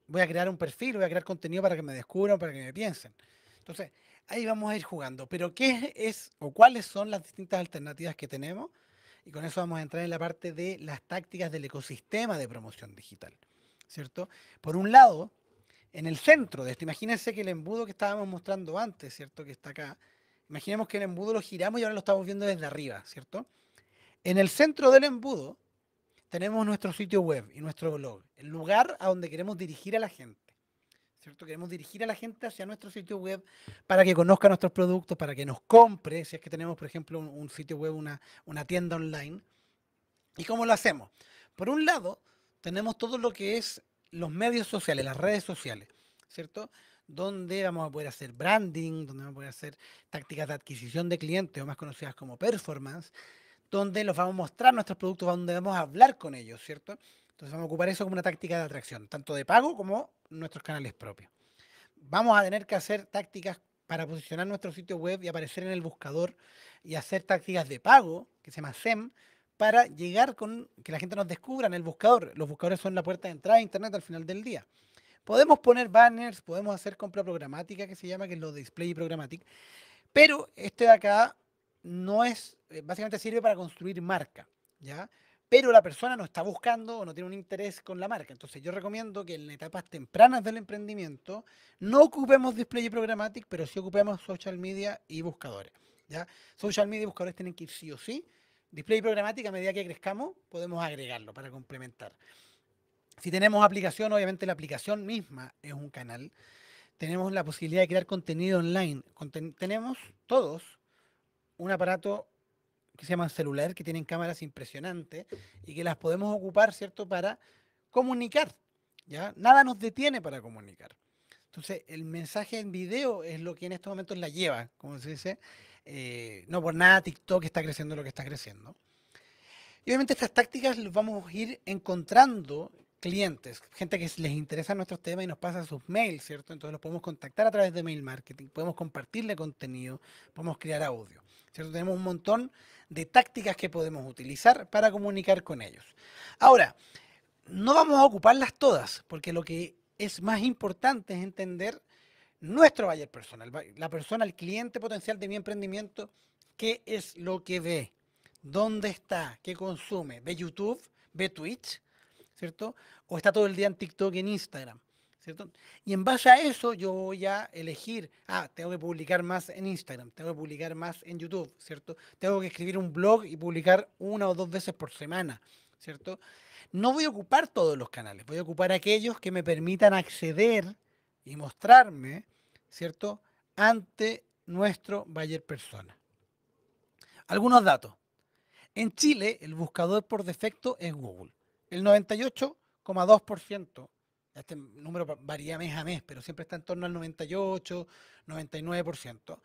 voy a crear un perfil, voy a crear contenido para que me descubran, para que me piensen. Entonces, ahí vamos a ir jugando. Pero ¿qué es o cuáles son las distintas alternativas que tenemos? Y con eso vamos a entrar en la parte de las tácticas del ecosistema de promoción digital, ¿cierto? Por un lado, en el centro de esto, imagínense que el embudo que estábamos mostrando antes, ¿cierto? Que está acá. Imaginemos que el embudo lo giramos y ahora lo estamos viendo desde arriba, ¿cierto? En el centro del embudo tenemos nuestro sitio web y nuestro blog, el lugar a donde queremos dirigir a la gente, ¿cierto? Queremos dirigir a la gente hacia nuestro sitio web para que conozca nuestros productos, para que nos compre, si es que tenemos, por ejemplo, un sitio web, una tienda online. ¿Y cómo lo hacemos? Por un lado, tenemos todo lo que es los medios sociales, las redes sociales, ¿cierto? Donde vamos a poder hacer branding, donde vamos a poder hacer tácticas de adquisición de clientes o más conocidas como performance, donde los vamos a mostrar nuestros productos, donde vamos a hablar con ellos, ¿cierto? Entonces vamos a ocupar eso como una táctica de atracción, tanto de pago como nuestros canales propios. Vamos a tener que hacer tácticas para posicionar nuestro sitio web y aparecer en el buscador y hacer tácticas de pago, que se llama SEM, para llegar con que la gente nos descubra en el buscador. Los buscadores son la puerta de entrada a Internet al final del día. Podemos poner banners, podemos hacer compra programática, que se llama, que es lo de display y programmatic, pero este de acá no es, básicamente sirve para construir marca, ¿ya? Pero la persona no está buscando o no tiene un interés con la marca. Entonces yo recomiendo que en etapas tempranas del emprendimiento no ocupemos display y programmatic, pero sí ocupemos social media y buscadores, ¿ya? Social media y buscadores tienen que ir sí o sí. Display programática, a medida que crezcamos, podemos agregarlo para complementar. Si tenemos aplicación, obviamente la aplicación misma es un canal. Tenemos la posibilidad de crear contenido online. Tenemos todos un aparato que se llaman celular, que tienen cámaras impresionantes y que las podemos ocupar, ¿cierto?, para comunicar. ¿Ya? Nada nos detiene para comunicar. Entonces, el mensaje en video es lo que en estos momentos la lleva, como se dice. No por nada TikTok está creciendo lo que está creciendo. Y obviamente estas tácticas las vamos a ir encontrando clientes, gente que les interesa nuestros temas y nos pasa sus mails, ¿cierto? Entonces los podemos contactar a través de mail marketing, podemos compartirle contenido, podemos crear audio, ¿cierto? Tenemos un montón de tácticas que podemos utilizar para comunicar con ellos. Ahora, no vamos a ocuparlas todas, porque lo que es más importante es entender nuestro buyer personal, la persona, el cliente potencial de mi emprendimiento, qué es lo que ve, dónde está, qué consume, ve YouTube, ve Twitch, ¿cierto? O está todo el día en TikTok y en Instagram, ¿cierto? Y en base a eso yo voy a elegir, tengo que publicar más en Instagram, tengo que publicar más en YouTube, ¿cierto? Tengo que escribir un blog y publicar 1 o 2 veces por semana, ¿cierto? No voy a ocupar todos los canales, voy a ocupar aquellos que me permitan acceder y mostrarme, ¿cierto?, ante nuestro buyer persona. Algunos datos. En Chile, el buscador por defecto es Google. El 98,2%, este número varía mes a mes, pero siempre está en torno al 98, 99%,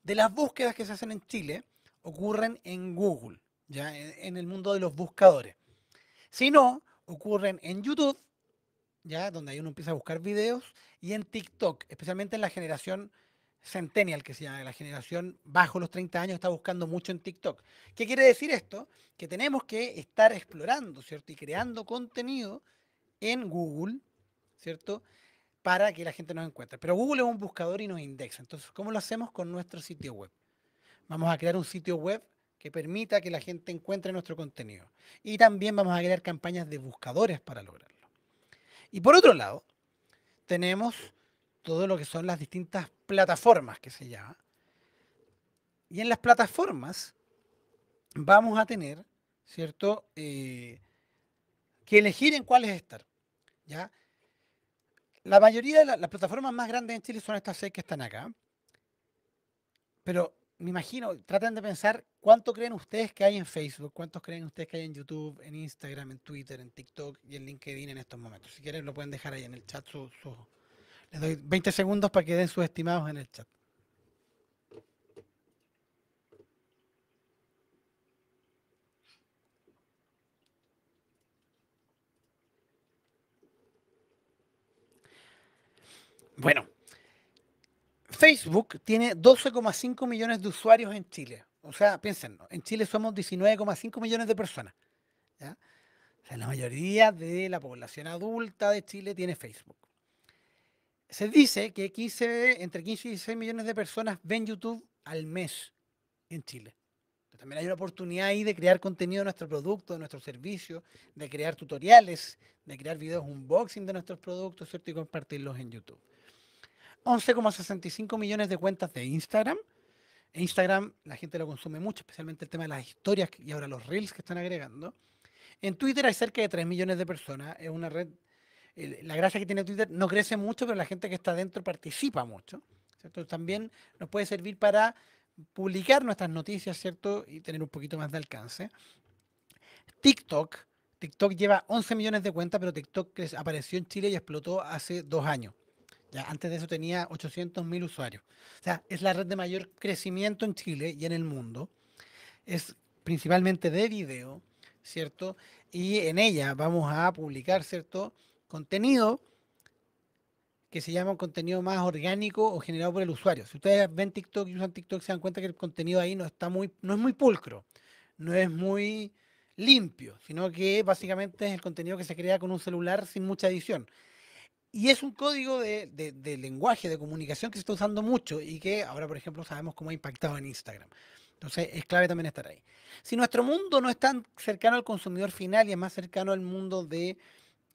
de las búsquedas que se hacen en Chile ocurren en Google, ya en el mundo de los buscadores. Si no, ocurren en YouTube, ya donde ahí uno empieza a buscar videos, y en TikTok, especialmente en la generación Centennial, que se llama, la generación bajo los 30 años, está buscando mucho en TikTok. ¿Qué quiere decir esto? Que tenemos que estar explorando, ¿cierto? Y creando contenido en Google, ¿cierto? Para que la gente nos encuentre. Pero Google es un buscador y nos indexa. Entonces, ¿cómo lo hacemos con nuestro sitio web? Vamos a crear un sitio web que permita que la gente encuentre nuestro contenido. Y también vamos a crear campañas de buscadores para lograrlo. Y por otro lado, tenemos todo lo que son las distintas plataformas que se llama. Y en las plataformas vamos a tener, ¿cierto?, que elegir en cuáles estar. ¿Ya? La mayoría de las plataformas más grandes en Chile son estas 6 que están acá. Pero me imagino, traten de pensar cuánto creen ustedes que hay en Facebook, cuántos creen ustedes que hay en YouTube, en Instagram, en Twitter, en TikTok y en LinkedIn en estos momentos. Si quieren lo pueden dejar ahí en el chat. Les doy 20 segundos para que den sus estimados en el chat. Bueno, Facebook tiene 12,5 millones de usuarios en Chile. O sea, piensen, en Chile somos 19,5 millones de personas. ¿Ya? O sea, la mayoría de la población adulta de Chile tiene Facebook. Se dice que entre 15 y 16 millones de personas ven YouTube al mes en Chile. Entonces, también hay una oportunidad ahí de crear contenido de nuestro producto, de nuestro servicio, de crear tutoriales, de crear videos unboxing de nuestros productos, ¿cierto? Y compartirlos en YouTube. 11,65 millones de cuentas de Instagram. Instagram la gente lo consume mucho, especialmente el tema de las historias y ahora los reels que están agregando. En Twitter hay cerca de 3 millones de personas. Es una red, la gracia que tiene Twitter, no crece mucho, pero la gente que está dentro participa mucho, ¿cierto? También nos puede servir para publicar nuestras noticias, ¿cierto? Y tener un poquito más de alcance. TikTok lleva 11 millones de cuentas, pero TikTok apareció en Chile y explotó hace 2 años. Ya, antes de eso tenía 800.000 usuarios. O sea, es la red de mayor crecimiento en Chile y en el mundo. Es principalmente de video, ¿cierto? Y en ella vamos a publicar, ¿cierto?, contenido que se llama un contenido más orgánico o generado por el usuario. Si ustedes ven TikTok y usan TikTok, se dan cuenta que el contenido ahí no es muy pulcro, no es muy limpio, sino que básicamente es el contenido que se crea con un celular sin mucha edición. Y es un código de lenguaje, de comunicación que se está usando mucho y que ahora, por ejemplo, sabemos cómo ha impactado en Instagram. Entonces, es clave también estar ahí. Si nuestro mundo no es tan cercano al consumidor final y es más cercano al mundo de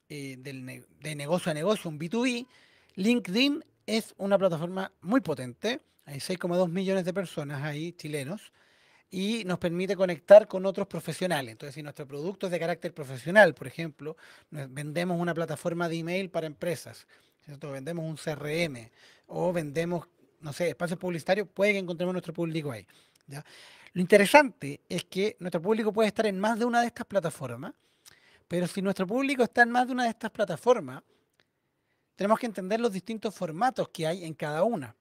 negocio a negocio, un B2B, LinkedIn es una plataforma muy potente. Hay 6,2 millones de personas ahí, chilenos, y nos permite conectar con otros profesionales. Entonces, si nuestro producto es de carácter profesional, por ejemplo, vendemos una plataforma de email para empresas, ¿cierto? Vendemos un CRM o vendemos, no sé, espacios publicitarios, puede que encontremos nuestro público ahí, ¿ya? Lo interesante es que nuestro público puede estar en más de una de estas plataformas, pero si nuestro público está en más de una de estas plataformas, tenemos que entender los distintos formatos que hay en cada una.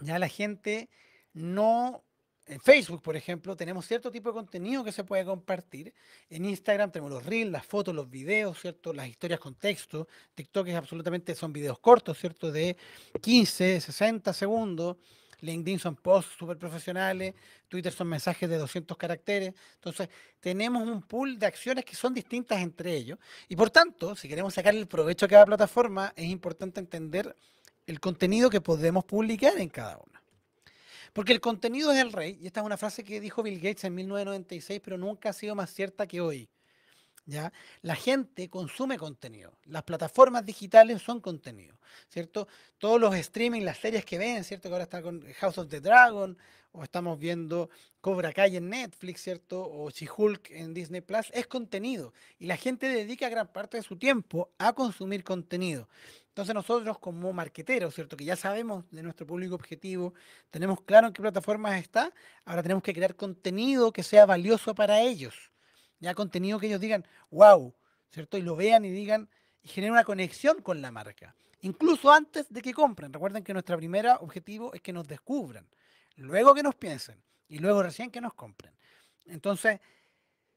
Ya la gente no... En Facebook, por ejemplo, tenemos cierto tipo de contenido que se puede compartir. En Instagram tenemos los reels, las fotos, los videos, ¿cierto? Las historias con texto. TikTok es absolutamente, son videos cortos, ¿cierto? De 15, 60 segundos. LinkedIn son posts súper profesionales. Twitter son mensajes de 200 caracteres. Entonces, tenemos un pool de acciones que son distintas entre ellos. Y por tanto, si queremos sacar el provecho a cada plataforma, es importante entender el contenido que podemos publicar en cada una. Porque el contenido es el rey, y esta es una frase que dijo Bill Gates en 1996, pero nunca ha sido más cierta que hoy. ¿Ya? La gente consume contenido, las plataformas digitales son contenido, ¿cierto? Todos los streaming, las series que ven, ¿cierto? Que ahora está con House of the Dragon, o estamos viendo Cobra Kai en Netflix, ¿cierto? O She-Hulk en Disney Plus, es contenido. Y la gente dedica gran parte de su tiempo a consumir contenido. Entonces nosotros como marqueteros, ¿cierto? Que ya sabemos de nuestro público objetivo, tenemos claro en qué plataformas está, ahora tenemos que crear contenido que sea valioso para ellos. Ya contenido que ellos digan, wow, ¿cierto? Y lo vean y digan, y generen una conexión con la marca. Incluso antes de que compren. Recuerden que nuestro primer objetivo es que nos descubran, luego que nos piensen y luego recién que nos compren. Entonces,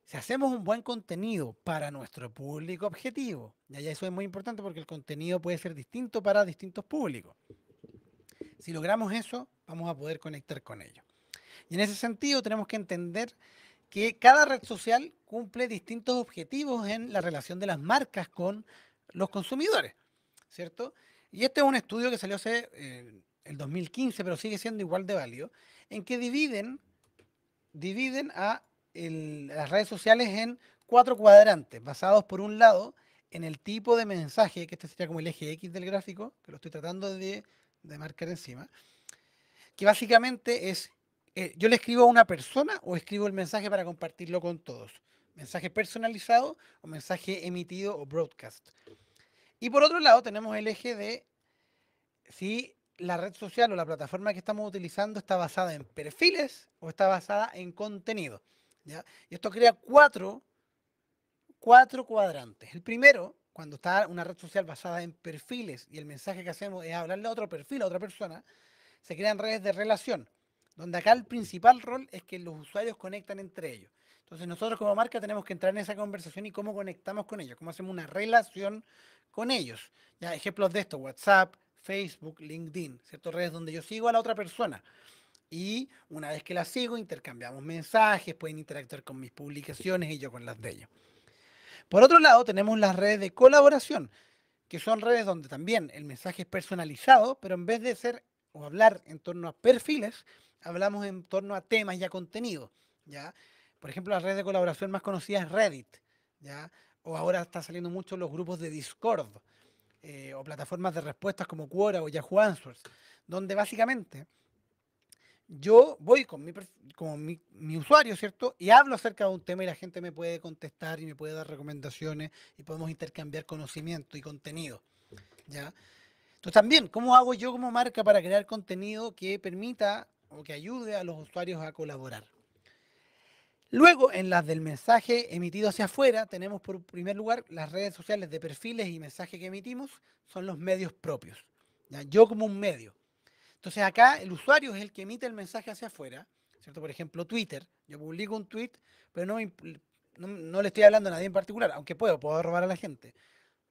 si hacemos un buen contenido para nuestro público objetivo, ya eso es muy importante porque el contenido puede ser distinto para distintos públicos. Si logramos eso, vamos a poder conectar con ellos. Y en ese sentido tenemos que entender que cada red social cumple distintos objetivos en la relación de las marcas con los consumidores, ¿cierto? Y este es un estudio que salió hace el 2015, pero sigue siendo igual de válido, en que dividen a las redes sociales en 4 cuadrantes, basados por un lado en el tipo de mensaje, que este sería como el eje X del gráfico, que lo estoy tratando de marcar encima, que básicamente es, yo le escribo a una persona o escribo el mensaje para compartirlo con todos. Mensaje personalizado o mensaje emitido o broadcast. Y por otro lado tenemos el eje de si la red social o la plataforma que estamos utilizando está basada en perfiles o está basada en contenido. ¿Ya? Y esto crea cuatro cuadrantes. El primero, cuando está una red social basada en perfiles y el mensaje que hacemos es hablarle a otro perfil, a otra persona, se crean redes de relación, donde acá el principal rol es que los usuarios conectan entre ellos. Entonces nosotros como marca tenemos que entrar en esa conversación y cómo conectamos con ellos, cómo hacemos una relación con ellos. Ya, ejemplos de esto, WhatsApp, Facebook, LinkedIn, ¿cierto? Redes donde yo sigo a la otra persona. Y una vez que la sigo, intercambiamos mensajes, pueden interactuar con mis publicaciones y yo con las de ellos. Por otro lado, tenemos las redes de colaboración, que son redes donde también el mensaje es personalizado, pero en vez de ser o hablar en torno a perfiles, hablamos en torno a temas y a contenido, ¿ya? Por ejemplo, la red de colaboración más conocida es Reddit, ¿ya? O ahora están saliendo mucho los grupos de Discord, o plataformas de respuestas como Quora o Yahoo Answers, donde básicamente yo voy con mi usuario, ¿cierto? Y hablo acerca de un tema y la gente me puede contestar y me puede dar recomendaciones y podemos intercambiar conocimiento y contenido, ¿ya? Entonces también, ¿cómo hago yo como marca para crear contenido que permita o que ayude a los usuarios a colaborar? Luego, en las del mensaje emitido hacia afuera, tenemos por primer lugar las redes sociales de perfiles y mensaje que emitimos, son los medios propios, ¿ya? Yo como un medio. Entonces acá el usuario es el que emite el mensaje hacia afuera, ¿cierto? Por ejemplo, Twitter. Yo publico un tweet, pero no le estoy hablando a nadie en particular, aunque puedo robar a la gente.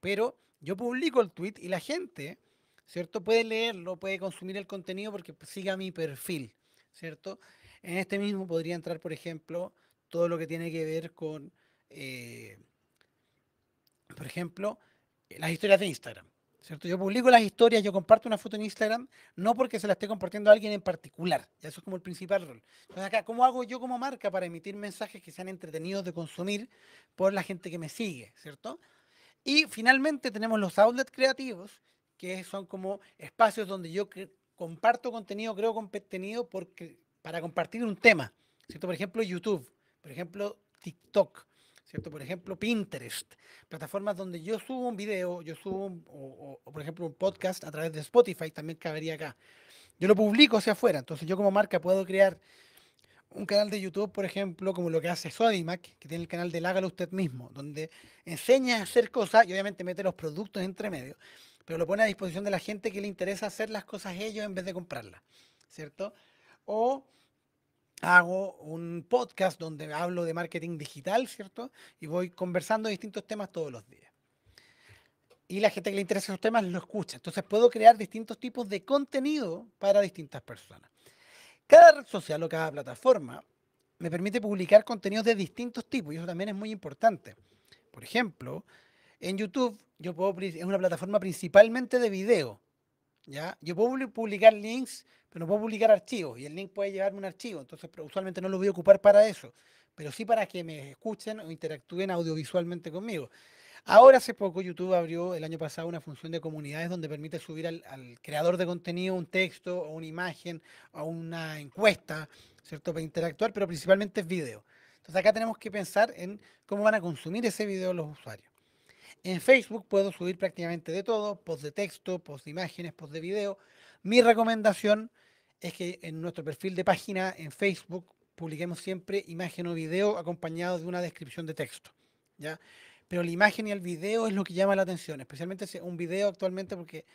Pero yo publico el tweet y la gente, ¿cierto? Puede leerlo, puede consumir el contenido porque siga mi perfil, ¿cierto? En este mismo podría entrar, por ejemplo, todo lo que tiene que ver con, eh, por ejemplo, las historias de Instagram, ¿cierto? Yo publico las historias, yo comparto una foto en Instagram, no porque se la esté compartiendo a alguien en particular, ya eso es como el principal rol. Entonces acá, ¿cómo hago yo como marca para emitir mensajes que sean entretenidos de consumir por la gente que me sigue, ¿cierto? Y finalmente tenemos los outlets creativos, que son como espacios donde yo comparto contenido, creo contenido para compartir un tema. ¿cierto? Por ejemplo, YouTube, por ejemplo, TikTok, ¿cierto? Por ejemplo, Pinterest, plataformas donde yo subo un video, yo subo, o, por ejemplo, un podcast a través de Spotify, también cabería acá. Yo lo publico hacia afuera, entonces yo como marca puedo crear un canal de YouTube, por ejemplo, como lo que hace Sodimac, que tiene el canal del Hágalo Usted Mismo, donde enseña a hacer cosas y obviamente mete los productos entre medio, pero lo pone a disposición de la gente que le interesa hacer las cosas ellos en vez de comprarlas, ¿cierto? O hago un podcast donde hablo de marketing digital, ¿cierto? Y voy conversando de distintos temas todos los días. Y la gente que le interesa esos temas lo escucha. Entonces puedo crear distintos tipos de contenido para distintas personas. Cada red social o cada plataforma me permite publicar contenidos de distintos tipos y eso también es muy importante. Por ejemplo, en YouTube es una plataforma principalmente de video, ¿ya? Yo puedo publicar links, pero no puedo publicar archivos y el link puede llevarme un archivo, entonces pero usualmente no lo voy a ocupar para eso, pero sí para que me escuchen o interactúen audiovisualmente conmigo. Ahora hace poco YouTube abrió el año pasado una función de comunidades donde permite subir al creador de contenido un texto o una imagen o una encuesta, ¿cierto? Para interactuar, pero principalmente es video. Entonces acá tenemos que pensar en cómo van a consumir ese video los usuarios. En Facebook puedo subir prácticamente de todo, post de texto, post de imágenes, post de video. Mi recomendación es que en nuestro perfil de página en Facebook publiquemos siempre imagen o video acompañado de una descripción de texto, ¿ya? Pero la imagen y el video es lo que llama la atención, especialmente si un video actualmente porque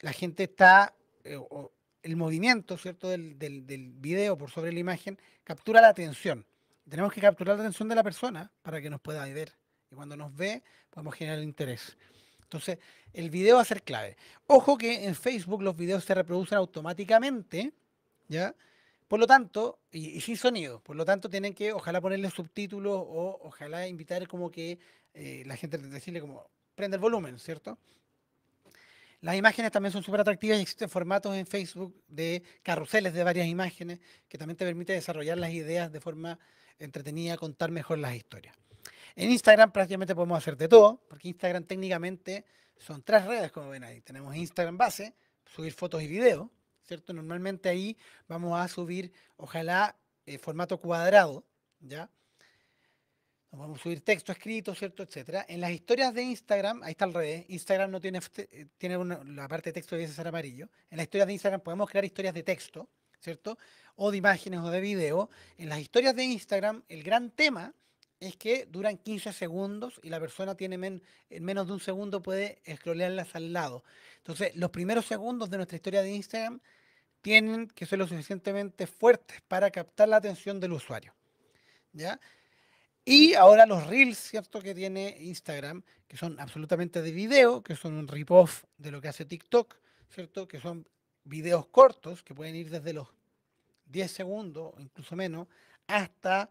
la gente está, el movimiento, ¿cierto? Del video por sobre la imagen captura la atención. Tenemos que capturar la atención de la persona para que nos pueda ver. Y cuando nos ve, podemos generar interés. Entonces, el video va a ser clave. Ojo que en Facebook los videos se reproducen automáticamente, ¿ya? Por lo tanto, y sin sonido, por lo tanto tienen que ojalá ponerle subtítulos o ojalá invitar como que la gente decirle como prende el volumen, ¿cierto? Las imágenes también son súper atractivas y existen formatos en Facebook de carruseles de varias imágenes que también te permite desarrollar las ideas de forma entretenida, contar mejor las historias. En Instagram prácticamente podemos hacer de todo, porque Instagram técnicamente son tres redes, como ven ahí. Tenemos Instagram base, subir fotos y videos, ¿cierto? Normalmente ahí vamos a subir, ojalá, formato cuadrado, ¿ya? Nos vamos a subir texto escrito, ¿cierto? Etcétera. En las historias de Instagram, ahí está al revés. Instagram no tiene, tiene la parte de texto debe ser amarillo. En las historias de Instagram podemos crear historias de texto, ¿cierto? O de imágenes o de video. En las historias de Instagram, el gran tema es que duran 15 segundos y la persona tiene en menos de un segundo puede scrollearlas al lado. Entonces, los primeros segundos de nuestra historia de Instagram tienen que ser lo suficientemente fuertes para captar la atención del usuario, ¿ya? Y ahora los Reels, ¿cierto? Que tiene Instagram, que son absolutamente de video, que son un rip-off de lo que hace TikTok, ¿cierto? Que son videos cortos, que pueden ir desde los 10 segundos, o incluso menos, hasta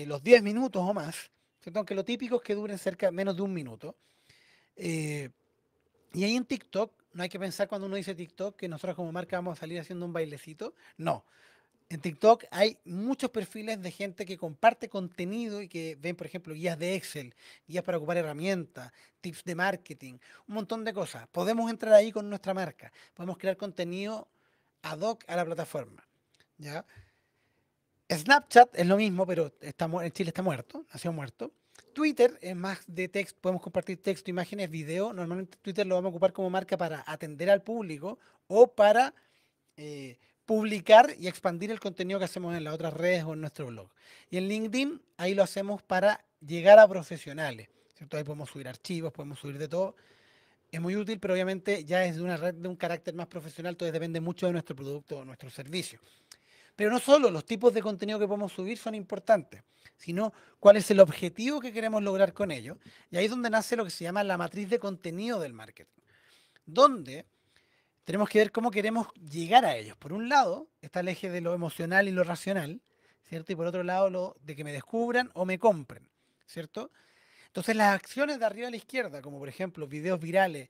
los 10 minutos o más, ¿cierto? Aunque lo típico es que duren cerca menos de un minuto. Eh, y ahí en TikTok, no hay que pensar cuando uno dice TikTok que nosotros como marca vamos a salir haciendo un bailecito. No, en TikTok hay muchos perfiles de gente que comparte contenido y que ven, por ejemplo, guías de Excel, guías para ocupar herramientas, tips de marketing, un montón de cosas. Podemos entrar ahí con nuestra marca, podemos crear contenido ad hoc a la plataforma, ¿ya? Snapchat es lo mismo, pero en Chile está muerto, nació muerto. Twitter es más de texto, podemos compartir texto, imágenes, video. Normalmente Twitter lo vamos a ocupar como marca para atender al público o para publicar y expandir el contenido que hacemos en las otras redes o en nuestro blog. Y en LinkedIn, ahí lo hacemos para llegar a profesionales, ¿cierto? Ahí podemos subir archivos, podemos subir de todo. Es muy útil, pero obviamente ya es de una red de un carácter más profesional, entonces depende mucho de nuestro producto o nuestro servicio. Pero no solo los tipos de contenido que podemos subir son importantes, sino cuál es el objetivo que queremos lograr con ello. Y ahí es donde nace lo que se llama la matriz de contenido del marketing, donde tenemos que ver cómo queremos llegar a ellos. Por un lado está el eje de lo emocional y lo racional, ¿cierto? Y por otro lado lo de que me descubran o me compren, ¿cierto? Entonces las acciones de arriba a la izquierda, como por ejemplo videos virales,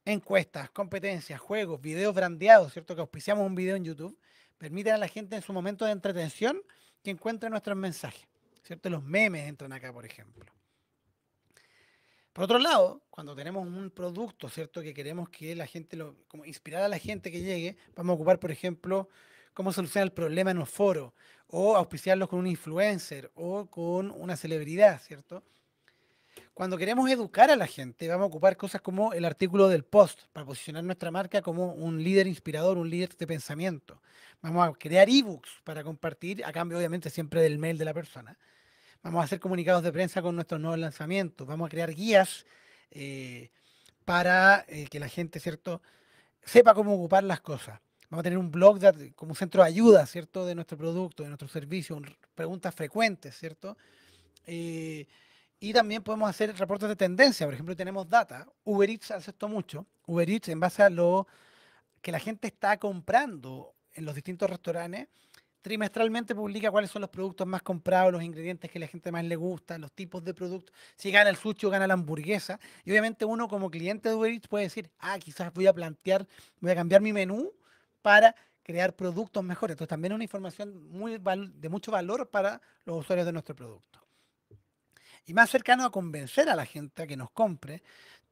encuestas, competencias, juegos, videos brandeados, ¿cierto? Que auspiciamos un video en YouTube, permiten a la gente en su momento de entretención que encuentre nuestros mensajes, ¿cierto? Los memes entran acá, por ejemplo. Por otro lado, cuando tenemos un producto, ¿cierto? Que queremos que la gente como inspirar a la gente que llegue, vamos a ocupar, por ejemplo, cómo solucionar el problema en un foro, o auspiciarlos con un influencer o con una celebridad, ¿cierto? Cuando queremos educar a la gente, vamos a ocupar cosas como el artículo del post para posicionar nuestra marca como un líder inspirador, un líder de pensamiento. Vamos a crear ebooks para compartir, a cambio obviamente siempre del mail de la persona. Vamos a hacer comunicados de prensa con nuestros nuevos lanzamientos. Vamos a crear guías eh, para que la gente, ¿cierto?, sepa cómo ocupar las cosas. Vamos a tener un blog como un centro de ayuda, ¿cierto?, de nuestro producto, de nuestro servicio, preguntas frecuentes, ¿cierto? Eh, y también podemos hacer reportes de tendencia. Por ejemplo, tenemos data. Uber Eats hace esto mucho. Uber Eats, en base a lo que la gente está comprando en los distintos restaurantes, trimestralmente publica cuáles son los productos más comprados, los ingredientes que a la gente más le gusta, los tipos de productos, si gana el sushi o gana la hamburguesa. Y obviamente uno como cliente de Uber Eats puede decir, quizás voy a cambiar mi menú para crear productos mejores. Entonces también es una información de mucho valor para los usuarios de nuestro producto. Y más cercano a convencer a la gente a que nos compre,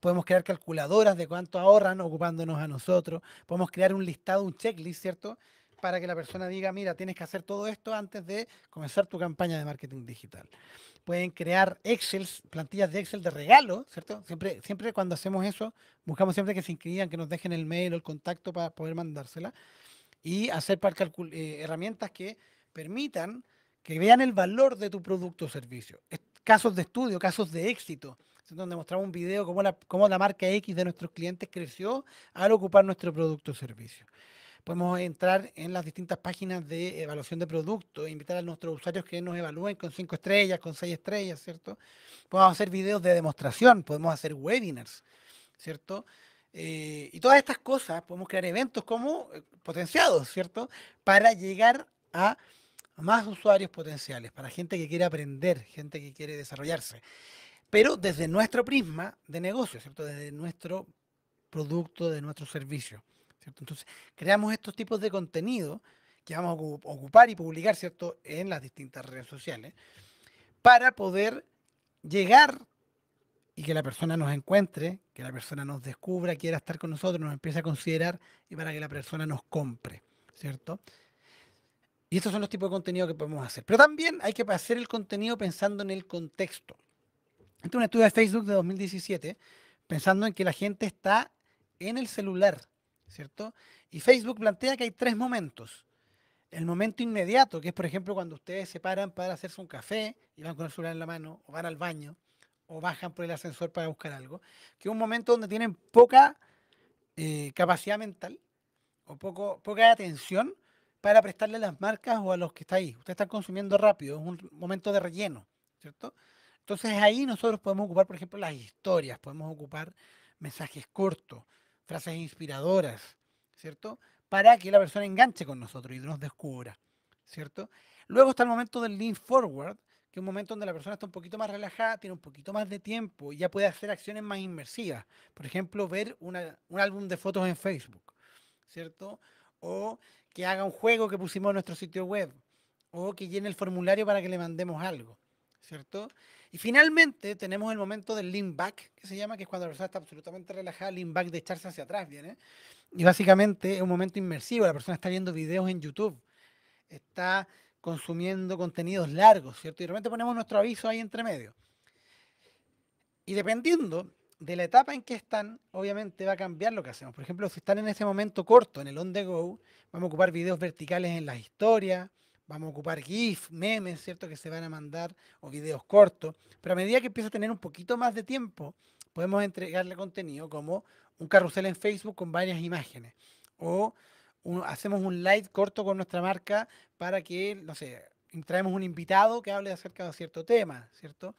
podemos crear calculadoras de cuánto ahorran ocupándonos a nosotros. Podemos crear un listado, un checklist, ¿cierto? Para que la persona diga, mira, tienes que hacer todo esto antes de comenzar tu campaña de marketing digital. Pueden crear Excel, plantillas de Excel de regalo, ¿cierto? Siempre cuando hacemos eso, buscamos siempre que se inscriban, que nos dejen el mail o el contacto para poder mandársela. Y hacer herramientas que permitan que vean el valor de tu producto o servicio. Casos de estudio, casos de éxito, donde mostramos un video cómo la marca X de nuestros clientes creció al ocupar nuestro producto o servicio. Podemos entrar en las distintas páginas de evaluación de productos, invitar a nuestros usuarios que nos evalúen con 5 estrellas, con 6 estrellas, ¿cierto? Podemos hacer videos de demostración, podemos hacer webinars, ¿cierto? Y todas estas cosas, podemos crear eventos como potenciados, ¿cierto? Para llegar a más usuarios potenciales, para gente que quiere aprender, gente que quiere desarrollarse, pero desde nuestro prisma de negocio, ¿cierto? Desde nuestro producto, de nuestro servicio, ¿cierto? Entonces, creamos estos tipos de contenido que vamos a ocupar y publicar, ¿cierto?, en las distintas redes sociales, para poder llegar y que la persona nos encuentre, que la persona nos descubra, quiera estar con nosotros, nos empiece a considerar y para que la persona nos compre, ¿cierto? Y estos son los tipos de contenido que podemos hacer. Pero también hay que hacer el contenido pensando en el contexto. Este es un estudio de Facebook de 2017, pensando en que la gente está en el celular, ¿cierto? Y Facebook plantea que hay 3 momentos. El momento inmediato, que es por ejemplo cuando ustedes se paran para hacerse un café y van con el celular en la mano, o van al baño, o bajan por el ascensor para buscar algo, que es un momento donde tienen poca capacidad mental o poca atención para prestarle a las marcas o a los que está ahí. Ustedes están consumiendo rápido, es un momento de relleno, ¿cierto? Entonces ahí nosotros podemos ocupar, por ejemplo, las historias, podemos ocupar mensajes cortos, frases inspiradoras, ¿cierto? Para que la persona enganche con nosotros y nos descubra, ¿cierto? Luego está el momento del lean forward, que es un momento donde la persona está un poquito más relajada, tiene un poquito más de tiempo y ya puede hacer acciones más inmersivas. Por ejemplo, ver un álbum de fotos en Facebook, ¿cierto? O que haga un juego que pusimos en nuestro sitio web, o que llene el formulario para que le mandemos algo, ¿cierto? Y finalmente tenemos el momento del lean back, que se llama, que es cuando la persona está absolutamente relajada, lean back de echarse hacia atrás, viene. Y básicamente es un momento inmersivo, la persona está viendo videos en YouTube, está consumiendo contenidos largos, ¿cierto? Y de repente ponemos nuestro aviso ahí entre medio. Y dependiendo de la etapa en que están, obviamente va a cambiar lo que hacemos. Por ejemplo, si están en ese momento corto, en el on the go, vamos a ocupar videos verticales en las historias, vamos a ocupar GIF, memes, ¿cierto? Que se van a mandar, o videos cortos. Pero a medida que empieza a tener un poquito más de tiempo, podemos entregarle contenido como un carrusel en Facebook con varias imágenes. O hacemos un live corto con nuestra marca para que, no sé, traemos un invitado que hable acerca de cierto tema, ¿cierto?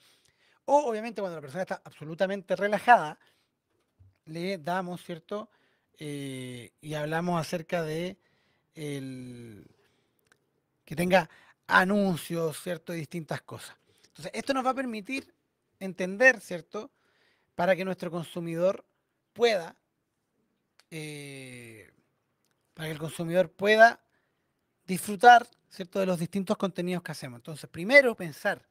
O obviamente cuando la persona está absolutamente relajada, le damos, ¿cierto? Y hablamos acerca de que tenga anuncios, ¿cierto? Y distintas cosas. Entonces, esto nos va a permitir entender, ¿cierto? Para que nuestro consumidor pueda, eh, para que el consumidor pueda disfrutar, ¿cierto? De los distintos contenidos que hacemos. Entonces, primero pensar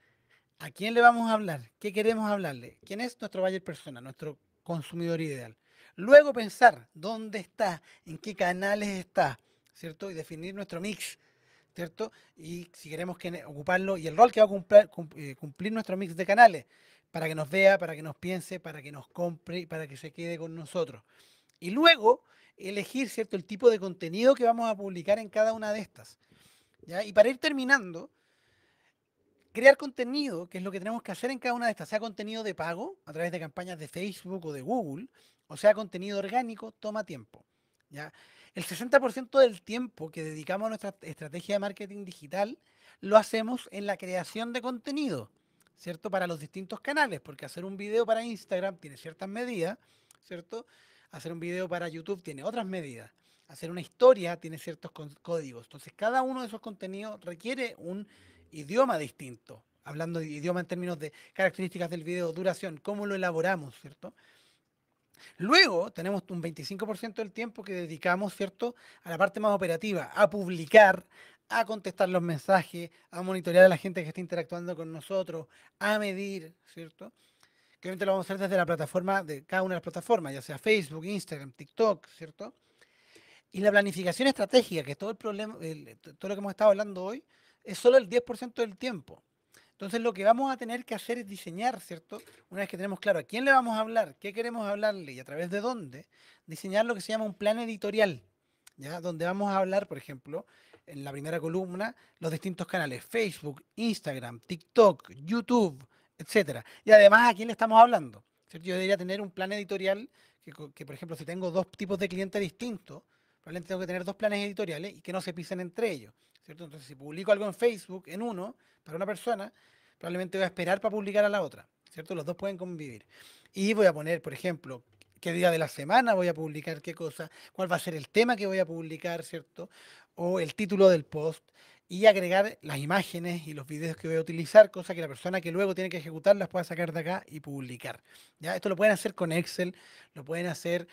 ¿a quién le vamos a hablar? ¿Qué queremos hablarle? ¿Quién es nuestro buyer persona, nuestro consumidor ideal? Luego pensar dónde está, en qué canales está, ¿cierto? Y definir nuestro mix, ¿cierto? Y si queremos ocuparlo y el rol que va a cumplir nuestro mix de canales, para que nos vea, para que nos piense, para que nos compre y para que se quede con nosotros. Y luego elegir, ¿cierto?, el tipo de contenido que vamos a publicar en cada una de estas. ¿Ya? Y para ir terminando, crear contenido, que es lo que tenemos que hacer en cada una de estas, sea contenido de pago a través de campañas de Facebook o de Google, o sea contenido orgánico, toma tiempo. ¿Ya? El 60% del tiempo que dedicamos a nuestra estrategia de marketing digital lo hacemos en la creación de contenido, ¿cierto? Para los distintos canales, porque hacer un video para Instagram tiene ciertas medidas, ¿cierto? Hacer un video para YouTube tiene otras medidas. Hacer una historia tiene ciertos códigos. Entonces, cada uno de esos contenidos requiere un idioma distinto, hablando de idioma en términos de características del video, duración, cómo lo elaboramos, ¿cierto? Luego tenemos un 25% del tiempo que dedicamos, ¿cierto?, a la parte más operativa, a publicar, a contestar los mensajes, a monitorear a la gente que está interactuando con nosotros, a medir, ¿cierto? Que obviamente lo vamos a hacer desde la plataforma, de cada una de las plataformas, ya sea Facebook, Instagram, TikTok, ¿cierto? Y la planificación estratégica, que es todo el problema, todo lo que hemos estado hablando hoy, es solo el 10% del tiempo. Entonces lo que vamos a tener que hacer es diseñar, ¿cierto? Una vez que tenemos claro a quién le vamos a hablar, qué queremos hablarle y a través de dónde, diseñar lo que se llama un plan editorial, ¿ya? Donde vamos a hablar, por ejemplo, en la primera columna, los distintos canales, Facebook, Instagram, TikTok, YouTube, etcétera. Y además a quién le estamos hablando, ¿cierto? Yo debería tener un plan editorial que, por ejemplo, si tengo dos tipos de clientes distintos, probablemente tengo que tener dos planes editoriales y que no se pisen entre ellos, ¿cierto? Entonces, si publico algo en Facebook, en uno, para una persona, probablemente voy a esperar para publicar a la otra, ¿cierto? Los dos pueden convivir. Y voy a poner, por ejemplo, qué día de la semana voy a publicar qué cosa, cuál va a ser el tema que voy a publicar, ¿cierto? O el título del post y agregar las imágenes y los videos que voy a utilizar, cosa que la persona que luego tiene que ejecutarlas pueda sacar de acá y publicar. ¿Ya? Esto lo pueden hacer con Excel, lo pueden hacer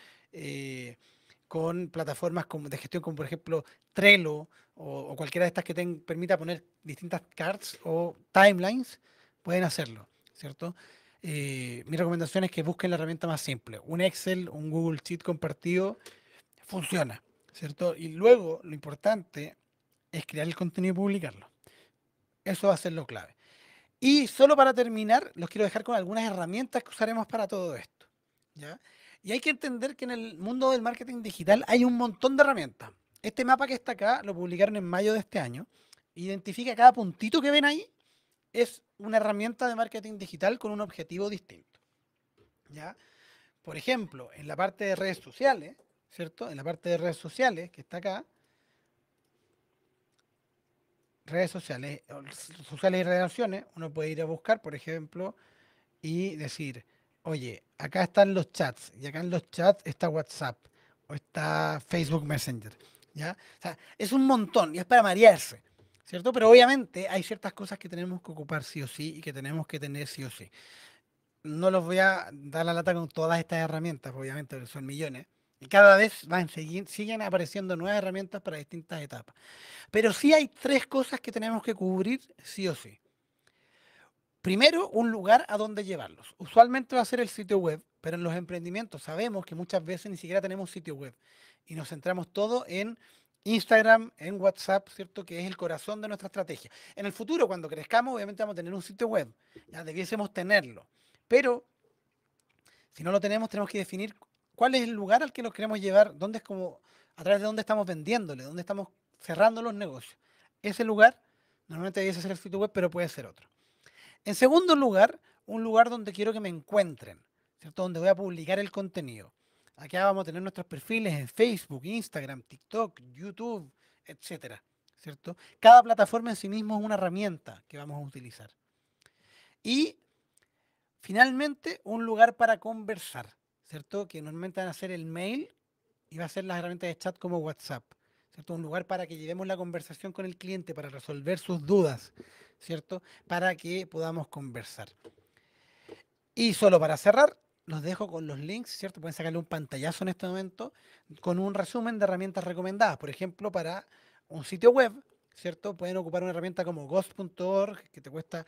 con plataformas como, de gestión como por ejemplo Trello o cualquiera de estas que permita poner distintas cards o timelines, pueden hacerlo, ¿cierto? Mi recomendación es que busquen la herramienta más simple. Un Excel, un Google Sheet compartido, funciona, ¿cierto? Y luego lo importante es crear el contenido y publicarlo. Eso va a ser lo clave. Y solo para terminar, los quiero dejar con algunas herramientas que usaremos para todo esto, ¿ya? Y hay que entender que en el mundo del marketing digital hay un montón de herramientas. Este mapa que está acá lo publicaron en mayo de este año. Identifica cada puntito que ven ahí, es una herramienta de marketing digital con un objetivo distinto, ¿ya? Por ejemplo, en la parte de redes sociales, ¿cierto? En la parte de redes sociales, que está acá, sociales y relaciones, uno puede ir a buscar, por ejemplo, y decir, oye, acá están los chats, y acá en los chats está WhatsApp, o está Facebook Messenger, ¿ya? O sea, es un montón, y es para marearse, ¿cierto? Pero obviamente hay ciertas cosas que tenemos que ocupar sí o sí, y que tenemos que tener sí o sí. No los voy a dar la lata con todas estas herramientas, obviamente, porque son millones, y cada vez siguen apareciendo nuevas herramientas para distintas etapas. Pero sí hay tres cosas que tenemos que cubrir sí o sí. Primero, un lugar a donde llevarlos. Usualmente va a ser el sitio web, pero en los emprendimientos sabemos que muchas veces ni siquiera tenemos sitio web y nos centramos todo en Instagram, en WhatsApp, ¿cierto? Que es el corazón de nuestra estrategia. En el futuro, cuando crezcamos, obviamente vamos a tener un sitio web. Ya debiésemos tenerlo. Pero si no lo tenemos, tenemos que definir cuál es el lugar al que los queremos llevar, dónde es como, a través de dónde estamos vendiéndole, dónde estamos cerrando los negocios. Ese lugar normalmente debiese ser el sitio web, pero puede ser otro. En segundo lugar, un lugar donde quiero que me encuentren, ¿cierto? Donde voy a publicar el contenido. Acá vamos a tener nuestros perfiles en Facebook, Instagram, TikTok, YouTube, etcétera, ¿cierto? Cada plataforma en sí mismo es una herramienta que vamos a utilizar. Y finalmente, un lugar para conversar, ¿cierto? Que normalmente van a ser el mail y va a ser las herramientas de chat como WhatsApp, ¿cierto? Un lugar para que llevemos la conversación con el cliente, para resolver sus dudas, ¿cierto? Para que podamos conversar. Y solo para cerrar, los dejo con los links, ¿cierto? Pueden sacarle un pantallazo en este momento con un resumen de herramientas recomendadas. Por ejemplo, para un sitio web, ¿cierto? Pueden ocupar una herramienta como ghost.org, que te cuesta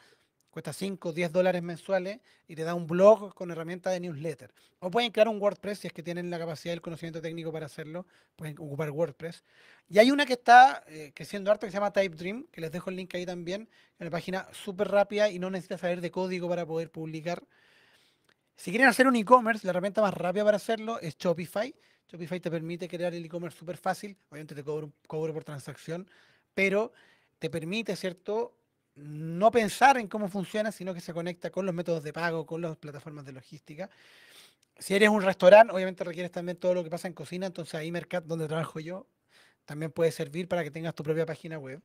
cuesta 5 o 10 dólares mensuales y te da un blog con herramientas de newsletter. O pueden crear un WordPress si es que tienen la capacidad y el conocimiento técnico para hacerlo, pueden ocupar WordPress. Y hay una que está creciendo harto que se llama Type Dream, que les dejo el link ahí también, en una página súper rápida y no necesitas saber de código para poder publicar. Si quieren hacer un e-commerce, la herramienta más rápida para hacerlo es Shopify. Shopify te permite crear el e-commerce súper fácil. Obviamente te cobro por transacción, pero te permite, ¿cierto? No pensar en cómo funciona, sino que se conecta con los métodos de pago, con las plataformas de logística. Si eres un restaurante, obviamente requieres también todo lo que pasa en cocina, entonces ahí Mercat, donde trabajo yo, también puede servir para que tengas tu propia página web.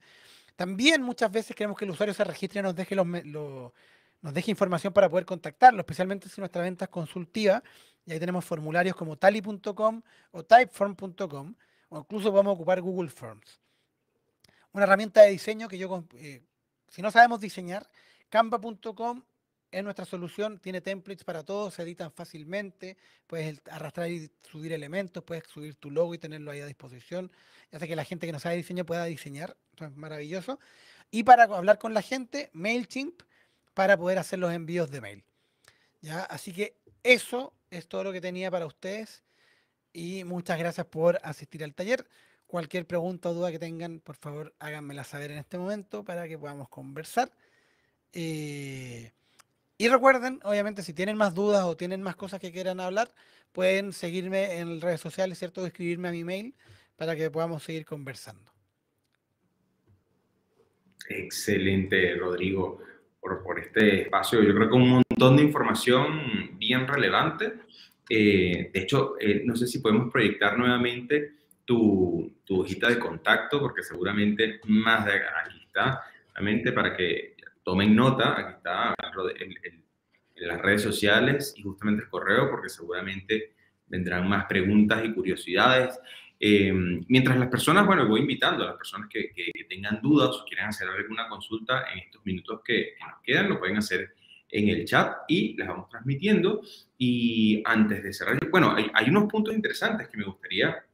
También muchas veces queremos que el usuario se registre y nos deje información para poder contactarlo, especialmente si nuestra venta es consultiva. Y ahí tenemos formularios como tally.com o typeform.com, o incluso podemos ocupar Google Forms. Una herramienta de diseño que si no sabemos diseñar, canva.com es nuestra solución, tiene templates para todo, se editan fácilmente, puedes arrastrar y subir elementos, puedes subir tu logo y tenerlo ahí a disposición, y hace que la gente que no sabe diseño pueda diseñar, esto es maravilloso. Y para hablar con la gente, MailChimp, para poder hacer los envíos de mail. ¿Ya? Así que eso es todo lo que tenía para ustedes y muchas gracias por asistir al taller. Cualquier pregunta o duda que tengan, por favor, háganmela saber en este momento para que podamos conversar. Eh, y recuerden, obviamente, si tienen más dudas o tienen más cosas que quieran hablar, pueden seguirme en redes sociales, ¿cierto? O escribirme a mi mail para que podamos seguir conversando.
Excelente, Rodrigo, por este espacio. Yo creo que un montón de información bien relevante. De hecho, no sé si podemos proyectar nuevamente tu hojita de contacto, porque seguramente más de aquí está, realmente para que tomen nota, aquí está en las redes sociales y justamente el correo, porque seguramente vendrán más preguntas y curiosidades. Mientras las personas, bueno, voy invitando a las personas que tengan dudas o quieran hacer alguna consulta en estos minutos que nos quedan, lo pueden hacer en el chat y las vamos transmitiendo. Y antes de cerrar, bueno, hay unos puntos interesantes que me gustaría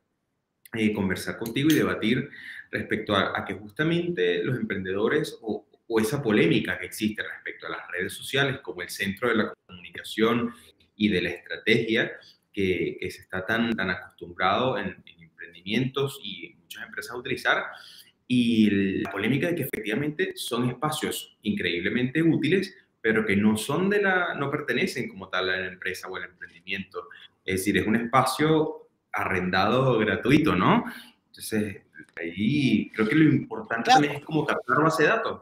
conversar contigo y debatir respecto a que justamente los emprendedores o esa polémica que existe respecto a las redes sociales como el centro de la comunicación y de la estrategia que se está tan acostumbrado en emprendimientos y muchas empresas a utilizar, y la polémica de que efectivamente son espacios increíblemente útiles, pero que no son no pertenecen como tal a la empresa o al emprendimiento. Es decir, es un espacio arrendado gratuito, ¿no? Entonces, ahí creo que lo importante
Claro,
también es como captar base de datos.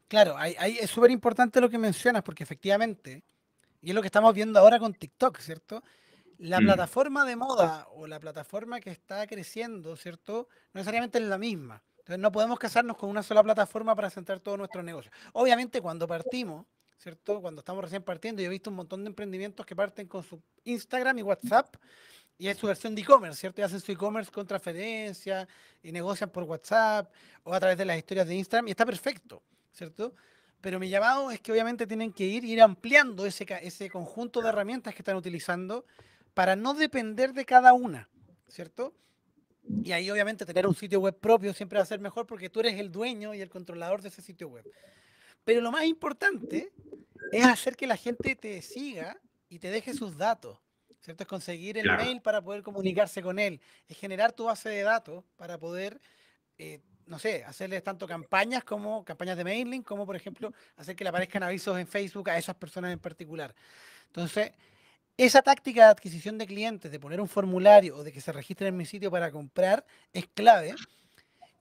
claro, ahí es súper importante lo que mencionas, porque efectivamente, y es lo que estamos viendo ahora con TikTok, ¿cierto? La
Mm,
plataforma de moda o la plataforma que está creciendo, ¿cierto? No necesariamente es la misma. Entonces no podemos casarnos con una sola plataforma para centrar todo nuestro negocio. Obviamente cuando partimos, ¿cierto? Cuando estamos recién partiendo, yo he visto un montón de emprendimientos que parten con su Instagram y WhatsApp y es su versión de e-commerce, ¿cierto? Y hacen su e-commerce con transferencia y negocian por WhatsApp o a través de las historias de Instagram y está perfecto, ¿cierto? Pero mi llamado es que obviamente tienen que ir ampliando ese conjunto de herramientas que están utilizando para no depender de cada una, ¿cierto? Y ahí obviamente tener un sitio web propio siempre va a ser mejor porque tú eres el dueño y el controlador de ese sitio web. Pero lo más importante es hacer que la gente te siga y te deje sus datos, ¿cierto? Es conseguir el
claro.
mail para poder comunicarse con él, es generar tu base de datos para poder, no sé, hacerles tanto campañas como campañas de mailing, como por ejemplo hacer que le aparezcan avisos en Facebook a esas personas en particular. Entonces, esa táctica de adquisición de clientes, de poner un formulario o de que se registren en mi sitio para comprar, es clave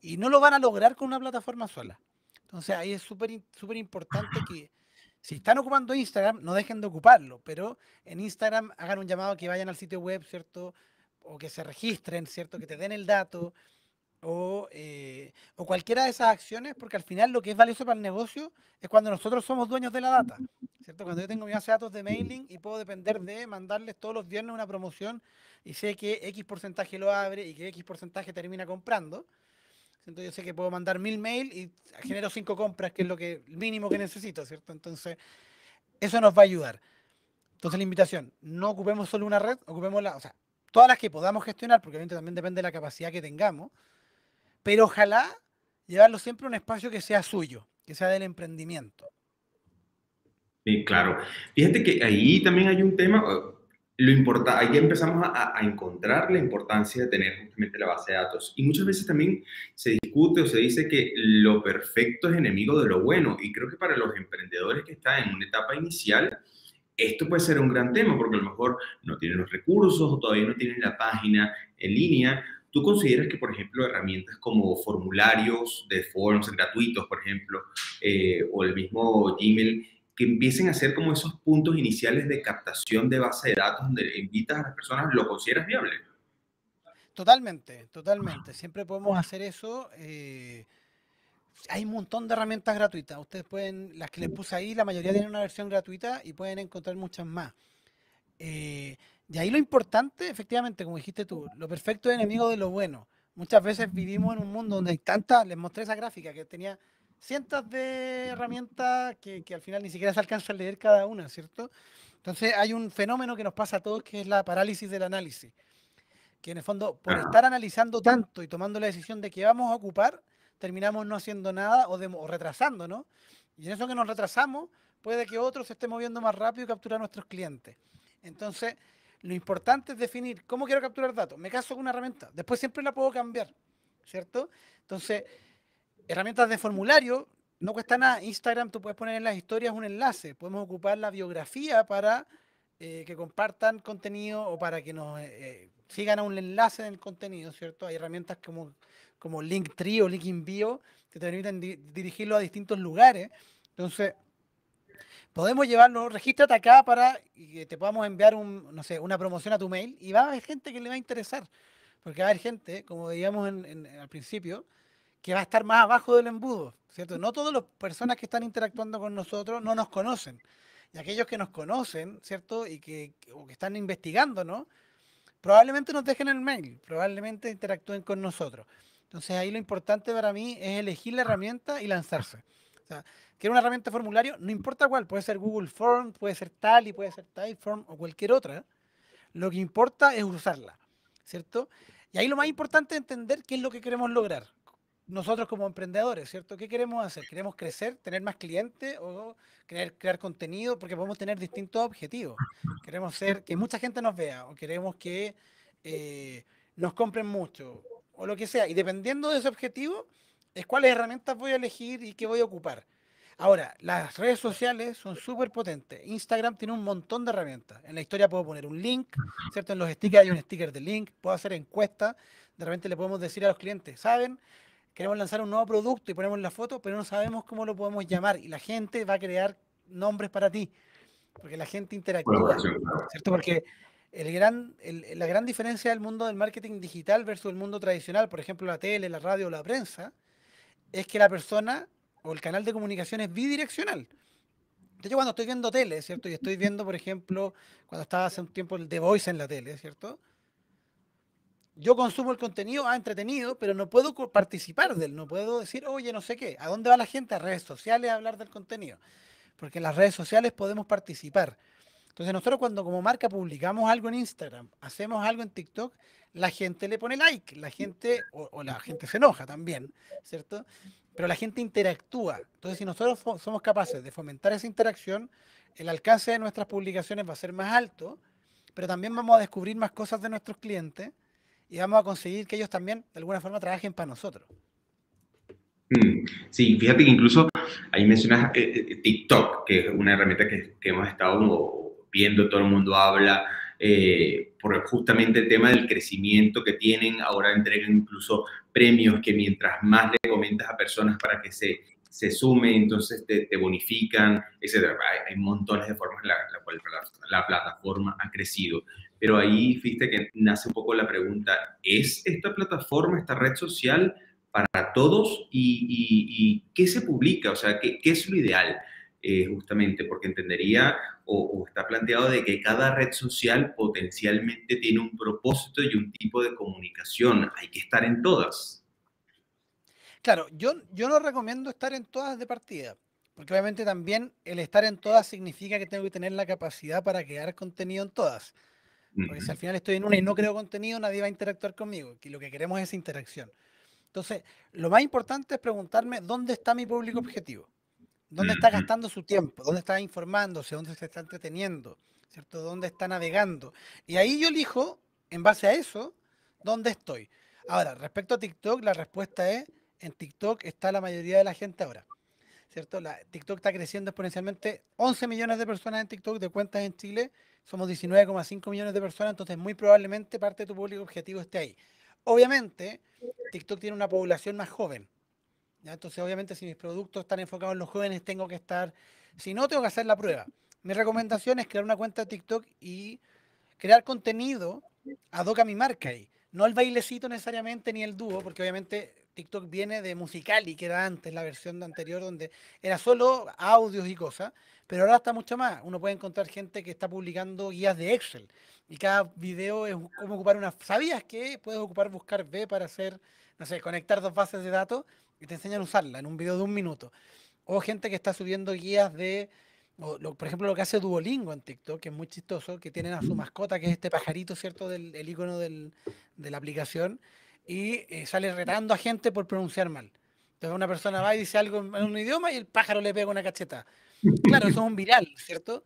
y no lo van a lograr con una plataforma sola. Entonces ahí es súper importante que si están ocupando Instagram, no dejen de ocuparlo, pero en Instagram hagan un llamado que vayan al sitio web, ¿cierto? O que se registren, ¿cierto? Que te den el dato o cualquiera de esas acciones, porque al final lo que es valioso para el negocio es cuando nosotros somos dueños de la data, ¿cierto? Cuando yo tengo mi base de datos de mailing y puedo depender de mandarles todos los viernes una promoción y sé que X porcentaje lo abre y que X porcentaje termina comprando. Entonces yo sé que puedo mandar 1000 mails y genero 5 compras, que es el mínimo que necesito, ¿cierto? Entonces, eso nos va a ayudar. Entonces, la invitación, no ocupemos solo una red, ocupémosla, o sea, todas las que podamos gestionar, porque obviamente también depende de la capacidad que tengamos, pero ojalá llevarlo siempre a un espacio que sea suyo, que sea del emprendimiento.
Claro. Fíjate que ahí también hay un tema, ahí ya empezamos a encontrar la importancia de tener justamente la base de datos. Y muchas veces también se discute o se dice que lo perfecto es enemigo de lo bueno. Y creo que para los emprendedores que están en una etapa inicial, esto puede ser un gran tema porque a lo mejor no tienen los recursos o todavía no tienen la página en línea. ¿Tú consideras que, por ejemplo, herramientas como formularios de forms gratuitos, por ejemplo, o el mismo Gmail, que empiecen a ser como esos puntos iniciales de captación de base de datos donde invitas a las personas, lo consideras viable?
Totalmente, totalmente. Siempre podemos hacer eso. Hay un montón de herramientas gratuitas. Ustedes pueden, las que les puse ahí, la mayoría tienen una versión gratuita y pueden encontrar muchas más. Eh, y ahí lo importante, efectivamente, como dijiste tú, lo perfecto es enemigo de lo bueno. Muchas veces vivimos en un mundo donde hay tantas, les mostré esa gráfica que tenía cientos de herramientas que al final ni siquiera se alcanza a leer cada una, ¿cierto? Entonces hay un fenómeno que nos pasa a todos que es la parálisis del análisis, que en el fondo, por
Ah,
estar analizando tanto y tomando la decisión de qué vamos a ocupar, terminamos no haciendo nada o retrasando, ¿no? Y en eso que nos retrasamos, puede que otro se esté moviendo más rápido y capturar a nuestros clientes. Entonces, lo importante es definir cómo quiero capturar datos. Me caso con una herramienta, después siempre la puedo cambiar, ¿cierto? Entonces, herramientas de formulario, no cuesta nada. Instagram, tú puedes poner en las historias un enlace. Podemos ocupar la biografía para que compartan contenido o para que nos sigan a un enlace en el contenido, ¿cierto? Hay herramientas como Linktree o Linkinbio que te permiten dirigirlo a distintos lugares. Entonces, podemos llevarlo, regístrate acá para que te podamos enviar no sé, una promoción a tu mail y va a haber gente que le va a interesar. Porque va a haber gente, como veíamos al principio, que va a estar más abajo del embudo, ¿cierto? No todas las personas que están interactuando con nosotros no nos conocen. Y aquellos que nos conocen, ¿cierto? O que están investigando, ¿no? Probablemente nos dejen el mail, probablemente interactúen con nosotros. Entonces ahí lo importante para mí es elegir la herramienta y lanzarse. O sea, quiero una herramienta de formulario, no importa cuál, puede ser Google Forms, puede ser Tally, puede ser Typeform o cualquier otra. Lo que importa es usarla, ¿cierto? Y ahí lo más importante es entender qué es lo que queremos lograr. Nosotros como emprendedores, ¿cierto? ¿Qué queremos hacer? ¿Queremos crecer, tener más clientes o crear contenido? Porque podemos tener distintos objetivos. Queremos ser que mucha gente nos vea o queremos que eh, nos compren mucho o lo que sea. Y dependiendo de ese objetivo, es cuáles herramientas voy a elegir y qué voy a ocupar. Ahora, las redes sociales son súper potentes. Instagram tiene un montón de herramientas. En la historia puedo poner un link, ¿cierto? En los stickers hay un sticker de link, puedo hacer encuestas. De repente le podemos decir a los clientes, ¿saben? Queremos lanzar un nuevo producto y ponemos la foto, pero no sabemos cómo lo podemos llamar. Y la gente va a crear nombres para ti, porque la gente interactúa,
colaboración, claro.
¿cierto? Porque la gran diferencia del mundo del marketing digital versus el mundo tradicional, por ejemplo, la tele, la radio o la prensa, es que la persona o el canal de comunicación es bidireccional. Entonces, yo cuando estoy viendo tele, ¿cierto? Y estoy viendo, por ejemplo, cuando estaba hace un tiempo el The Voice en la tele, ¿cierto? Yo consumo el contenido, entretenido, pero no puedo participar de él, no puedo decir, oye, no sé qué. ¿A dónde va la gente? A redes sociales a hablar del contenido. Porque en las redes sociales podemos participar. Entonces nosotros cuando como marca publicamos algo en Instagram, hacemos algo en TikTok, la gente le pone like, la gente, o la gente se enoja también, ¿cierto? Pero la gente interactúa. Entonces si nosotros somos capaces de fomentar esa interacción, el alcance de nuestras publicaciones va a ser más alto, pero también vamos a descubrir más cosas de nuestros clientes y vamos a conseguir que ellos también de alguna forma trabajen para nosotros.
Sí, fíjate que incluso ahí mencionas TikTok, que es una herramienta que hemos estado como viendo, todo el mundo habla, por justamente el tema del crecimiento que tienen, ahora entregan incluso premios que mientras más le comentas a personas para que se sumen, entonces te bonifican, etcétera. Hay montones de formas en la cual la plataforma ha crecido. Pero ahí, fíjate que nace un poco la pregunta, ¿es esta plataforma, esta red social, para todos y qué se publica? O sea, ¿qué es lo ideal? Justamente porque entendería o está planteado de que cada red social potencialmente tiene un propósito y un tipo de comunicación. Hay que estar en todas.
Claro, yo no recomiendo estar en todas de partida, porque obviamente también el estar en todas significa que tengo que tener la capacidad para crear contenido en todas. Porque si al
Ujú.
final estoy en una y no creo contenido, nadie va a interactuar conmigo. Y lo que queremos es interacción. Entonces, lo más importante es preguntarme dónde está mi público objetivo. ¿Dónde está gastando su tiempo? ¿Dónde está informándose? ¿Dónde se está entreteniendo? ¿Cierto? ¿Dónde está navegando? Y ahí yo elijo, en base a eso, dónde estoy. Ahora, respecto a TikTok, la respuesta es, en TikTok está la mayoría de la gente ahora. ¿Cierto? TikTok está creciendo exponencialmente. 11 millones de personas en TikTok de cuentas en Chile. Somos 19,5 millones de personas, entonces muy probablemente parte de tu público objetivo esté ahí. Obviamente, TikTok tiene una población más joven. ¿Ya? Entonces, obviamente, si mis productos están enfocados en los jóvenes, tengo que estar... Si no, tengo que hacer la prueba. Mi recomendación es crear una cuenta de TikTok y crear contenido ad hoc a mi marca ahí. No el bailecito necesariamente ni el dúo, porque obviamente TikTok viene de Musical.ly, que era antes, la versión anterior, donde era solo audios y cosas, pero ahora está mucho más. Uno puede encontrar gente que está publicando guías de Excel y cada video es cómo ocupar una... ¿Sabías que puedes ocupar buscar B para hacer, no sé, conectar dos bases de datos y te enseñan a usarla en un video de 1 minuto? O gente que está subiendo guías de por ejemplo, lo que hace Duolingo en TikTok, que es muy chistoso, que tienen a su mascota, que es este pajarito, ¿cierto? El icono de la aplicación, y sale retando a gente por pronunciar mal. Entonces una persona va y dice algo en un idioma y el pájaro le pega una cacheta. Claro, eso es un viral, ¿cierto?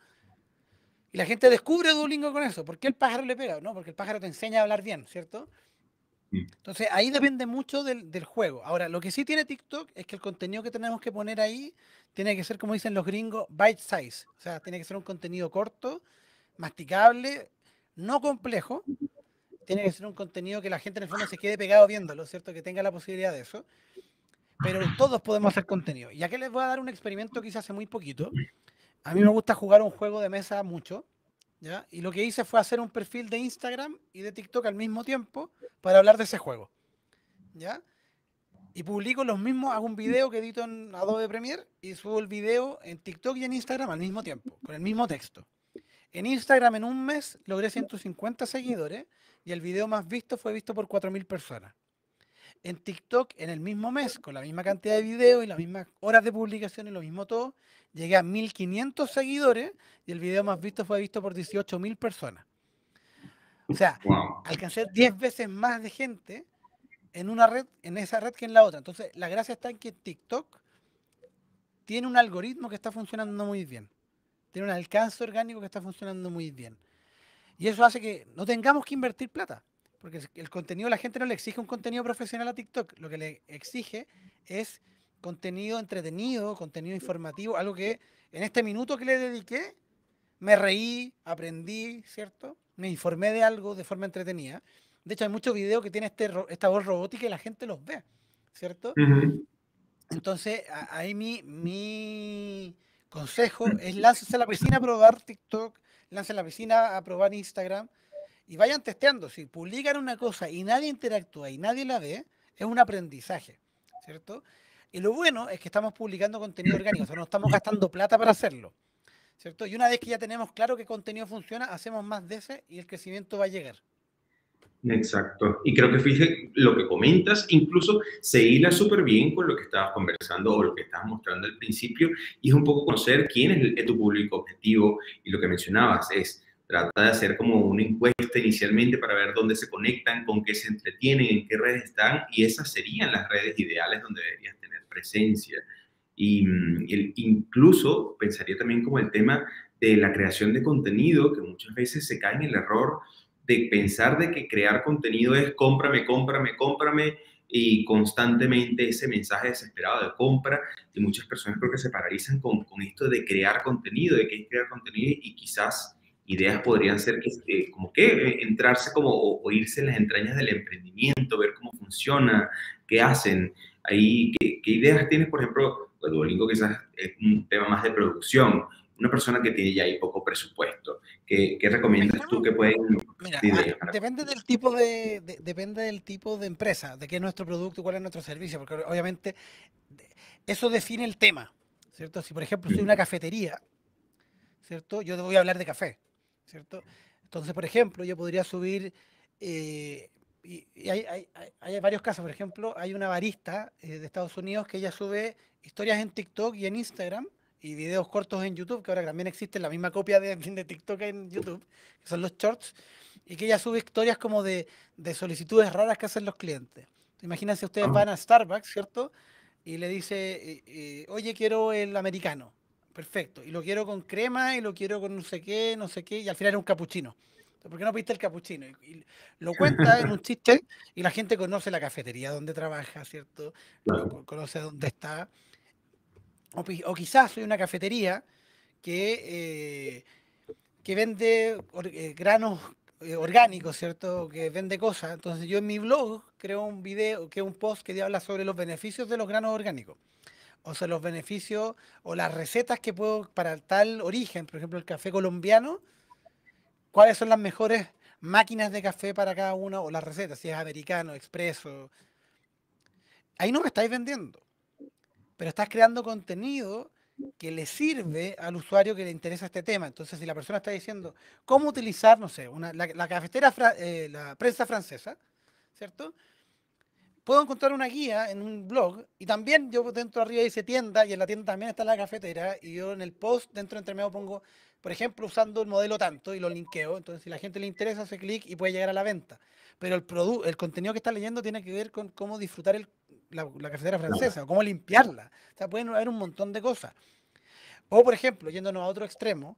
Y la gente descubre Duolingo con eso. ¿Por qué el pájaro le pega? No, porque el pájaro te enseña a hablar bien, ¿cierto? Entonces ahí depende mucho del juego. Ahora, lo que sí tiene TikTok es que el contenido que tenemos que poner ahí tiene que ser, como dicen los gringos, bite size. O sea, tiene que ser un contenido corto, masticable, no complejo. Tiene que ser un contenido que la gente en el fondo se quede pegado viéndolo, ¿cierto? Que tenga la posibilidad de eso. Pero todos podemos hacer contenido. Y aquí les voy a dar un experimento que hice hace muy poquito. A mí me gusta jugar un juego de mesa mucho, ¿ya? Y lo que hice fue hacer un perfil de Instagram y de TikTok al mismo tiempo para hablar de ese juego, ¿ya? Y publico los mismos, hago un video que edito en Adobe Premiere y subo el video en TikTok y en Instagram al mismo tiempo, con el mismo texto. En Instagram en un mes logré 150 seguidores y el video más visto fue visto por 4.000 personas. En TikTok en el mismo mes, con la misma cantidad de videos y las mismas horas de publicación y lo mismo todo, llegué a 1.500 seguidores y el video más visto fue visto por 18.000 personas. O sea,
Wow.
alcancé 10 veces más de gente en una red, en esa red que en la otra. Entonces, la gracia está en que TikTok tiene un algoritmo que está funcionando muy bien. Tiene un alcance orgánico que está funcionando muy bien. Y eso hace que no tengamos que invertir plata. Porque el contenido, la gente no le exige un contenido profesional a TikTok. Lo que le exige es contenido entretenido, contenido informativo, algo que en este minuto que le dediqué, me reí, aprendí, ¿cierto? Me informé de algo de forma entretenida. De hecho, hay muchos videos que tienen esta voz robótica y la gente los ve, ¿cierto?
Ujú.
Entonces, ahí mi consejo es láncense a la piscina a probar TikTok, láncense a la piscina a probar Instagram y vayan testeando. Si publican una cosa y nadie interactúa y nadie la ve, es un aprendizaje, ¿cierto? Y lo bueno es que estamos publicando contenido orgánico, o sea, no estamos gastando plata para hacerlo, ¿cierto? Y una vez que ya tenemos claro qué contenido funciona, hacemos más de ese y el crecimiento va a llegar.
Exacto. Y creo que fíjate lo que comentas, incluso se hila súper bien con lo que estabas conversando o lo que estabas mostrando al principio, y es un poco conocer quién es tu público objetivo. Y lo que mencionabas es, trata de hacer como una encuesta inicialmente para ver dónde se conectan, con qué se entretienen, en qué redes están, y esas serían las redes ideales donde deberías tener presencia. Y incluso pensaría también como el tema de la creación de contenido, que muchas veces se cae en el error de pensar de que crear contenido es cómprame, cómprame, cómprame, y constantemente ese mensaje desesperado de compra, y muchas personas creo que se paralizan con esto de crear contenido, de qué es crear contenido, y quizás ideas podrían ser que, como que entrarse como o irse en las entrañas del emprendimiento, ver cómo funciona, qué hacen. Ahí, ¿qué ideas tienes, por ejemplo? Pues Duolingo quizás es un tema más de producción, una persona que tiene ya ahí poco presupuesto. ¿Qué recomiendas tú que pueden
Mira,
ideas para
depende del tipo depende del tipo de empresa, de qué es nuestro producto y cuál es nuestro servicio, porque obviamente eso define el tema, ¿cierto? Si por ejemplo soy una cafetería, ¿cierto? Yo te voy a hablar de café, ¿cierto? Entonces, por ejemplo, yo podría subir, y hay varios casos, por ejemplo, hay una barista de Estados Unidos que ella sube historias en TikTok y en Instagram y videos cortos en YouTube, que ahora también existe la misma copia de TikTok en YouTube, que son los shorts, y que ella sube historias como de solicitudes raras que hacen los clientes. Imagínense, ustedes
Ah,
van a Starbucks, ¿cierto? y le dice, oye, quiero el americano. Perfecto. Y lo quiero con crema y lo quiero con no sé qué, y al final era un capuchino. ¿Por qué no pediste el capuchino? Y lo cuenta en un chiste y la gente conoce la cafetería donde trabaja, ¿cierto?
Claro.
Conoce dónde está. O quizás soy una cafetería que, que vende granos orgánicos, ¿cierto? Que vende cosas. Entonces yo en mi blog creo un video, que un post que habla sobre los beneficios de los granos orgánicos. O sea, los beneficios o las recetas que puedo para tal origen, por ejemplo, el café colombiano, cuáles son las mejores máquinas de café para cada uno o las recetas, si es americano, expreso. Ahí no me estáis vendiendo, pero estás creando contenido que le sirve al usuario que le interesa este tema. Entonces, si la persona está diciendo cómo utilizar, no sé, la cafetera, la prensa francesa, ¿cierto? Puedo encontrar una guía en un blog y también yo dentro arriba dice tienda y en la tienda también está la cafetera y yo en el post dentro entre medio pongo, por ejemplo, usando el modelo tanto y lo linkeo. Entonces, si a la gente le interesa, hace clic y puede llegar a la venta. Pero el contenido que está leyendo tiene que ver con cómo disfrutar la cafetera
Claro.
francesa o cómo limpiarla. O sea, pueden haber un montón de cosas. O, por ejemplo, yéndonos a otro extremo,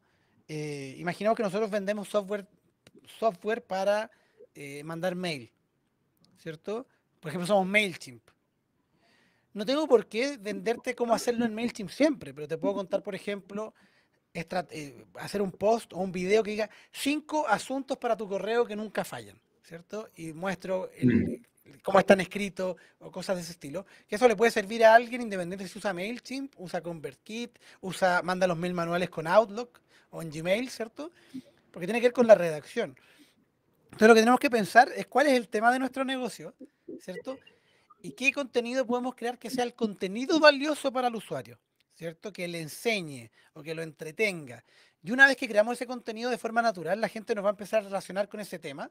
imaginemos que nosotros vendemos software para mandar mail, ¿cierto? Por ejemplo, somos MailChimp. No tengo por qué venderte cómo hacerlo en MailChimp siempre, pero te puedo contar, por ejemplo, hacer un post o un video que diga 5 asuntos para tu correo que nunca fallan, ¿cierto? Y muestro
Mm.
cómo están escritos o cosas de ese estilo. Que eso le puede servir a alguien independiente si usa MailChimp, usa ConvertKit, manda los mail manuales con Outlook o en Gmail, ¿cierto? Porque tiene que ver con la redacción. Entonces lo que tenemos que pensar es cuál es el tema de nuestro negocio, ¿cierto? ¿Y qué contenido podemos crear que sea el contenido valioso para el usuario? ¿Cierto? Que le enseñe o que lo entretenga. Y una vez que creamos ese contenido de forma natural, la gente nos va a empezar a relacionar con ese tema,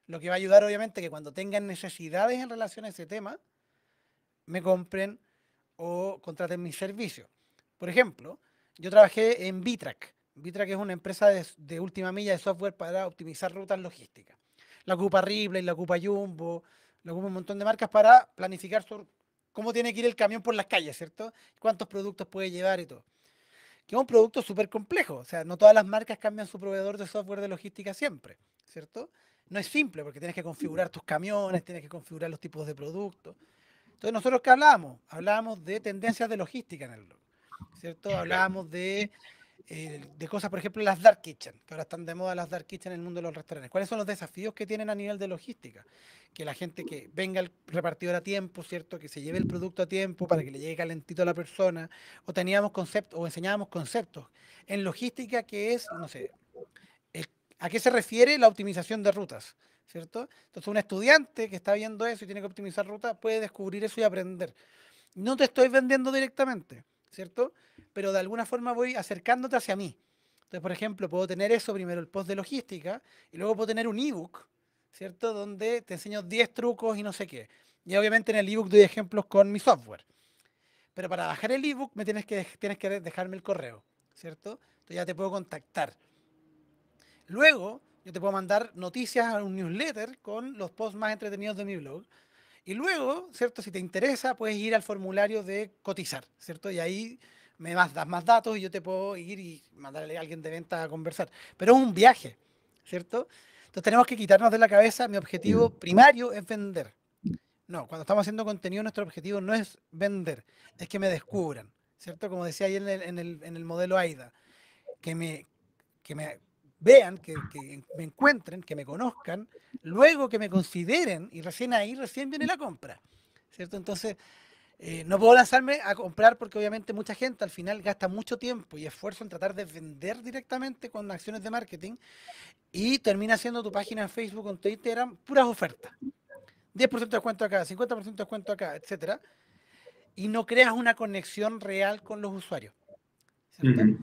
lo que va a ayudar obviamente que cuando tengan necesidades en relación a ese tema, me compren o contraten mis servicios. Por ejemplo, yo trabajé en Bitrack. Bitrack es una empresa de última milla de software para optimizar rutas logísticas. La ocupa Ripley, la ocupa Jumbo, la ocupa un montón de marcas para planificar cómo tiene que ir el camión por las calles, ¿cierto? Cuántos productos puede llevar y todo. Que es un producto súper complejo. O sea, no todas las marcas cambian su proveedor de software de logística siempre, ¿cierto? No es simple porque tienes que configurar tus camiones, tienes que configurar los tipos de productos. Entonces, ¿nosotros qué hablábamos? Hablábamos de tendencias de logística en el blog, ¿cierto?
Claro.
Hablábamos de cosas, por ejemplo, las dark kitchen, que ahora están de moda las dark kitchen en el mundo de los restaurantes. ¿Cuáles son los desafíos que tienen a nivel de logística? Que la gente que venga el repartidor a tiempo, ¿cierto? Que se lleve el producto a tiempo para que le llegue calentito a la persona. O teníamos conceptos, o enseñábamos conceptos en logística que es, no sé, el- ¿a qué se refiere la optimización de rutas? ¿Cierto? Entonces, un estudiante que está viendo eso y tiene que optimizar rutas puede descubrir eso y aprender. No te estoy vendiendo directamente, ¿cierto? Pero de alguna forma voy acercándote hacia mí. Entonces, por ejemplo, puedo tener eso primero, el post de logística, y luego puedo tener un ebook, ¿cierto? Donde te enseño 10 trucos y no sé qué. Y obviamente en el ebook doy ejemplos con mi software. Pero para bajar el ebook tienes que dejarme el correo, ¿cierto? Entonces ya te puedo contactar. Luego, yo te puedo mandar noticias a un newsletter con los posts más entretenidos de mi blog. Y luego, ¿cierto? Si te interesa, puedes ir al formulario de cotizar, ¿cierto? Y ahí das más datos y yo te puedo ir y mandarle a alguien de venta a conversar. Pero es un viaje, ¿cierto? Entonces tenemos que quitarnos de la cabeza, mi objetivo
Mm.
primario es vender. No, cuando estamos haciendo contenido, nuestro objetivo no es vender, es que me descubran, ¿cierto? Como decía ahí en el modelo AIDA, que me, que me vean, que me encuentren, que me conozcan, luego que me consideren y recién ahí, recién viene la compra, ¿cierto? Entonces, no puedo lanzarme a comprar porque obviamente mucha gente al final gasta mucho tiempo y esfuerzo en tratar de vender directamente con acciones de marketing y termina haciendo tu página en Facebook o en tu Instagram puras ofertas. 10% de descuento acá, 50% de descuento acá, etcétera. Y no creas una conexión real con los usuarios. ¿Cierto?
Ujú.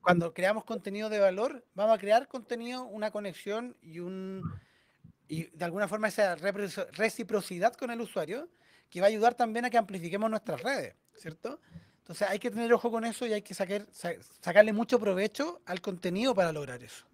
Cuando creamos contenido de valor, vamos a crear contenido, una conexión y de alguna forma esa reciprocidad con el usuario que va a ayudar también a que amplifiquemos nuestras redes, ¿cierto? Entonces hay que tener ojo con eso y hay que sacarle mucho provecho al contenido para lograr eso.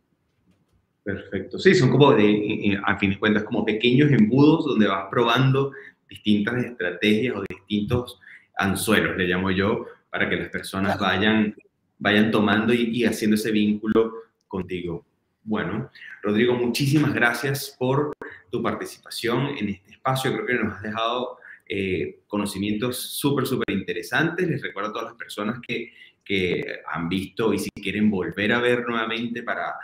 Perfecto. Sí, son como a fin de cuentas, como pequeños embudos donde vas probando distintas estrategias o distintos anzuelos, le llamo yo, para que las personas
Claro.
vayan tomando y haciendo ese vínculo contigo. Bueno, Rodrigo, muchísimas gracias por tu participación en este espacio. Creo que nos has dejado conocimientos súper interesantes. Les recuerdo a todas las personas que han visto y si quieren volver a ver nuevamente para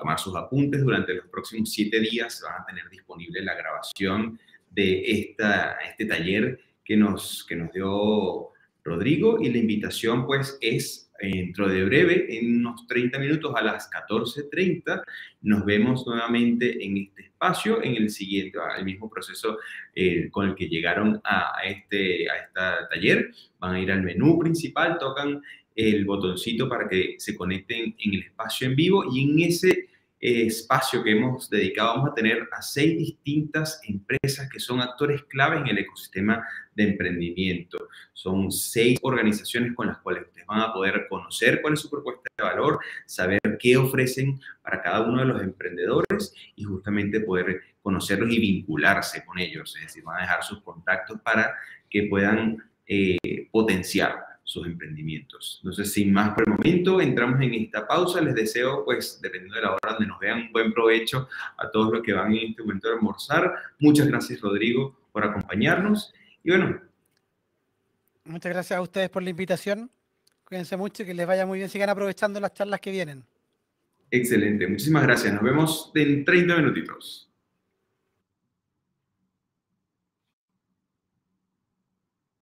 tomar sus apuntes durante los próximos 7 días, van a tener disponible la grabación de este taller que nos dio Rodrigo, y la invitación pues es dentro de breve, en unos 30 minutos a las 14:30, nos vemos nuevamente en este espacio, en el siguiente, el mismo proceso con el que llegaron a este taller. Van a ir al menú principal, tocan el botoncito para que se conecten en el espacio en vivo, y en ese espacio que hemos dedicado vamos a tener a 6 distintas empresas que son actores clave en el ecosistema de emprendimiento. Son 6 organizaciones con las cuales ustedes van a poder conocer cuál es su propuesta de valor, saber qué ofrecen para cada uno de los emprendedores y justamente poder conocerlos y vincularse con ellos. Es decir, van a dejar sus contactos para que puedan potenciar sus emprendimientos. Entonces, sin más por el momento, entramos en esta pausa. Les deseo, pues, dependiendo de la hora donde nos vean, un buen provecho a todos los que van en este momento a almorzar. Muchas gracias, Rodrigo, por acompañarnos. Y bueno.
Muchas gracias a ustedes por la invitación. Cuídense mucho y que les vaya muy bien. Sigan aprovechando las charlas que vienen.
Excelente. Muchísimas gracias. Nos vemos en 30 minutitos.